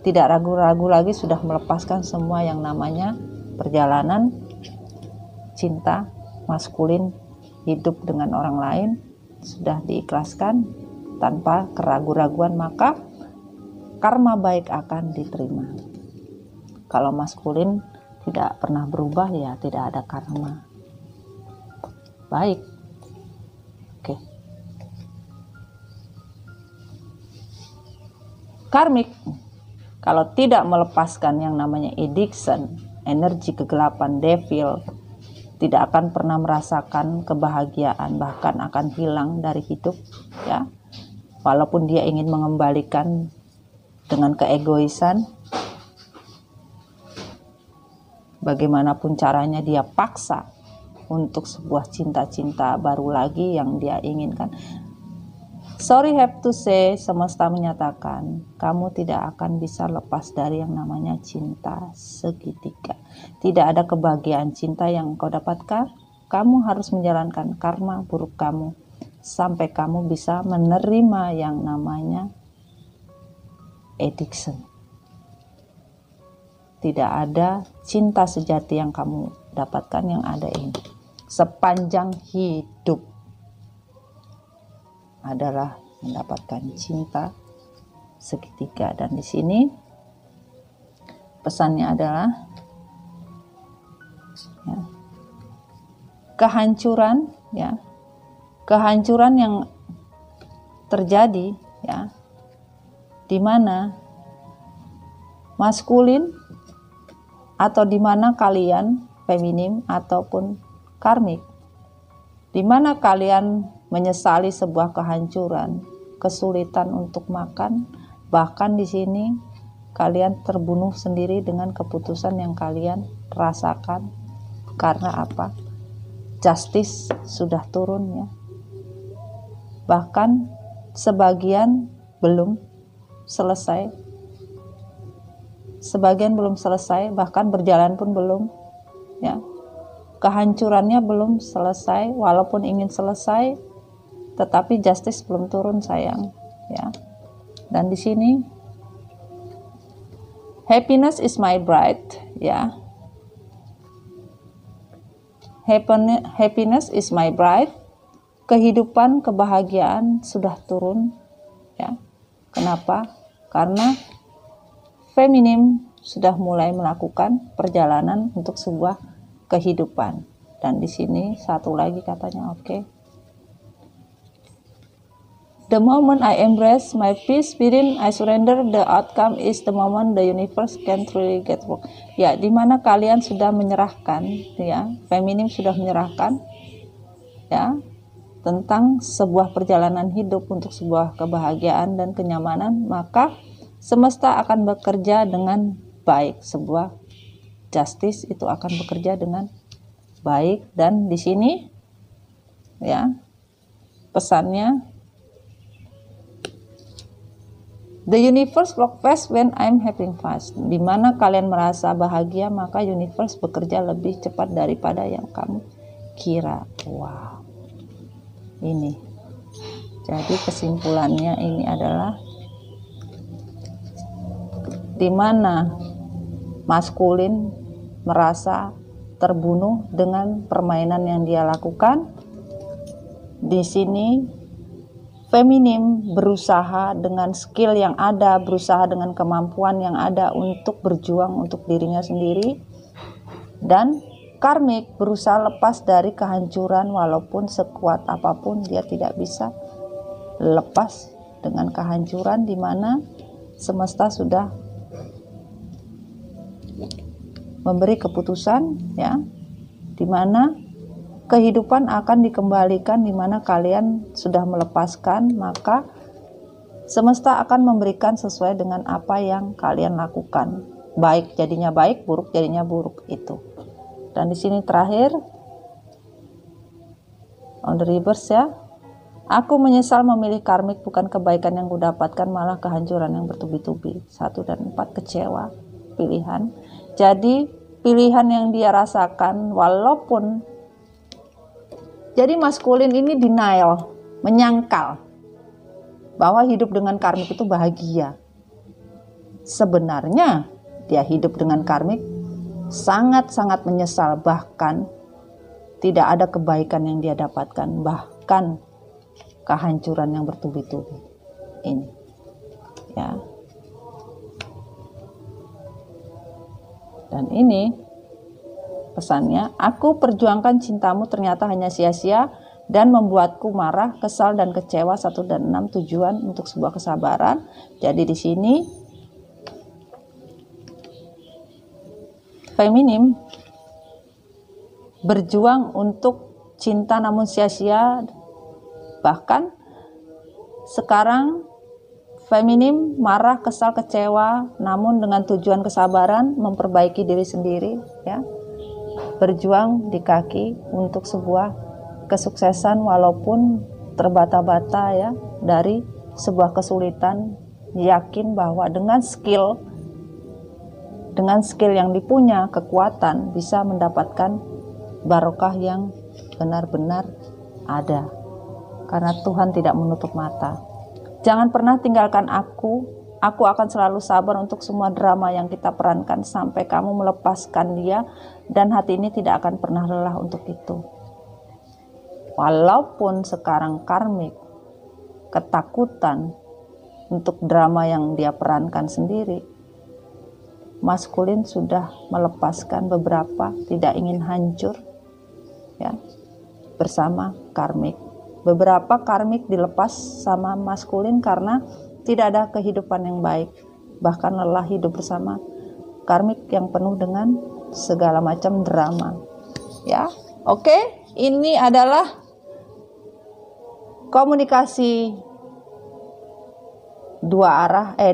Tidak ragu-ragu lagi, sudah melepaskan semua yang namanya perjalanan cinta maskulin hidup dengan orang lain, sudah diikhlaskan tanpa keraguan-raguan, maka karma baik akan diterima. Kalau maskulin tidak pernah berubah, ya tidak ada karma baik. Oke. Karmik kalau tidak melepaskan yang namanya addiction, energi kegelapan, devil, tidak akan pernah merasakan kebahagiaan, bahkan akan hilang dari hidup, ya. Walaupun dia ingin mengembalikan dengan keegoisan, bagaimanapun caranya dia paksa untuk sebuah cinta-cinta baru lagi yang dia inginkan. Sorry have to say, semesta menyatakan kamu tidak akan bisa lepas dari yang namanya cinta segitiga. Tidak ada kebahagiaan cinta yang kau dapatkan. Kamu harus menjalankan karma buruk kamu sampai kamu bisa menerima yang namanya addiction. Tidak ada cinta sejati yang kamu dapatkan, yang ada ini. Sepanjang hidup adalah mendapatkan cinta segitiga. Dan di sini pesannya adalah ya, kehancuran, ya, kehancuran yang terjadi, ya, di mana maskulin atau di mana kalian feminim ataupun karmik, di mana kalian menyesali sebuah kehancuran, kesulitan untuk makan, bahkan di sini kalian terbunuh sendiri dengan keputusan yang kalian rasakan. Karena apa? Justice sudah turun ya. Bahkan sebagian belum selesai. Sebagian belum selesai, bahkan berjalan pun belum ya. Kehancurannya belum selesai, walaupun ingin selesai, tetapi justice belum turun sayang ya. Dan di sini happiness is my bride ya. Happiness is my bride. Kehidupan, kebahagiaan sudah turun ya. Kenapa? Karena feminim sudah mulai melakukan perjalanan untuk sebuah kehidupan. Dan di sini satu lagi katanya, oke. The moment I embrace my peace within, I surrender, the outcome is the moment the universe can truly get work. Ya, di mana kalian sudah menyerahkan, ya, feminim sudah menyerahkan, ya, tentang sebuah perjalanan hidup untuk sebuah kebahagiaan dan kenyamanan, maka semesta akan bekerja dengan baik. Sebuah justice itu akan bekerja dengan baik. Dan di sini, ya, pesannya, the universe work fast when I'm having fast. Di mana kalian merasa bahagia, maka universe bekerja lebih cepat daripada yang kamu kira. Wow. Ini. Jadi kesimpulannya ini adalah di mana maskulin merasa terbunuh dengan permainan yang dia lakukan. Di sini feminim berusaha dengan skill yang ada, berusaha dengan kemampuan yang ada untuk berjuang untuk dirinya sendiri. Dan karmik berusaha lepas dari kehancuran, walaupun sekuat apapun dia tidak bisa lepas dengan kehancuran, di mana semesta sudah memberi keputusan ya, di mana kehidupan akan dikembalikan, di mana kalian sudah melepaskan, maka semesta akan memberikan sesuai dengan apa yang kalian lakukan. Baik jadinya baik, buruk jadinya buruk itu. Dan di sini terakhir on the reverse ya. Aku menyesal memilih karmik, bukan kebaikan yang kudapatkan, malah kehancuran yang bertubi-tubi. 1 dan 4 kecewa pilihan. Jadi pilihan yang dia rasakan, walaupun jadi maskulin ini denial, menyangkal bahwa hidup dengan karmik itu bahagia. Sebenarnya dia hidup dengan karmik sangat-sangat menyesal, bahkan tidak ada kebaikan yang dia dapatkan, bahkan kehancuran yang bertubi-tubi. Ini ya. Dan ini pesannya, aku perjuangkan cintamu ternyata hanya sia-sia dan membuatku marah, kesal dan kecewa. 1 dan 6 tujuan untuk sebuah kesabaran. Jadi di sini feminim berjuang untuk cinta namun sia-sia. Bahkan sekarang feminim marah, kesal, kecewa, namun dengan tujuan kesabaran, memperbaiki diri sendiri ya. Berjuang di kaki untuk sebuah kesuksesan walaupun terbata-bata ya, dari sebuah kesulitan, yakin bahwa dengan skill yang dipunya, kekuatan, bisa mendapatkan barokah yang benar-benar ada. Karena Tuhan tidak menutup mata. Jangan pernah tinggalkan aku akan selalu sabar untuk semua drama yang kita perankan sampai kamu melepaskan dia, dan hati ini tidak akan pernah lelah untuk itu. Walaupun sekarang karmik ketakutan untuk drama yang dia perankan sendiri, maskulin sudah melepaskan beberapa, tidak ingin hancur ya, bersama karmik. Beberapa karmik dilepas sama maskulin karena tidak ada kehidupan yang baik, bahkan lelah hidup bersama karmik yang penuh dengan segala macam drama ya. Oke, ini adalah komunikasi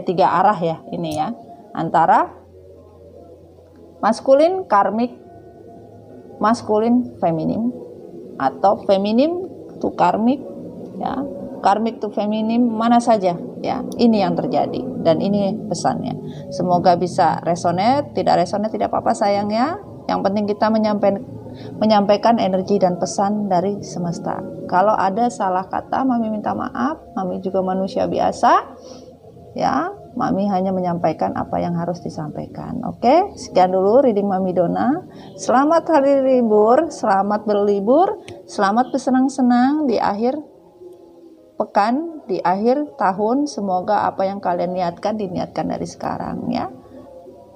tiga arah ya ini ya, antara maskulin karmik, maskulin feminim, atau feminim to karmik ya, karmik to feminim, mana saja ya, ini yang terjadi dan ini pesannya. Semoga bisa resonate, tidak resonate tidak apa-apa sayang ya. Yang penting kita menyampaikan energi dan pesan dari semesta. Kalau ada salah kata, Mami minta maaf. Mami juga manusia biasa ya. Mami hanya menyampaikan apa yang harus disampaikan. Oke, sekian dulu reading Mami Dona. Selamat hari libur, selamat berlibur, selamat bersenang-senang di akhir pekan, di akhir tahun. Semoga apa yang kalian niatkan diniatkan dari sekarang ya.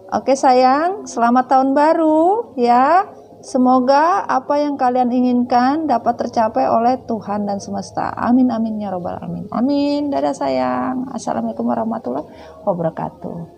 Oke sayang, selamat tahun baru ya. Semoga apa yang kalian inginkan dapat tercapai oleh Tuhan dan semesta. Amin amin ya robbal alamin. Amin. Dadah sayang. Assalamualaikum warahmatullahi wabarakatuh.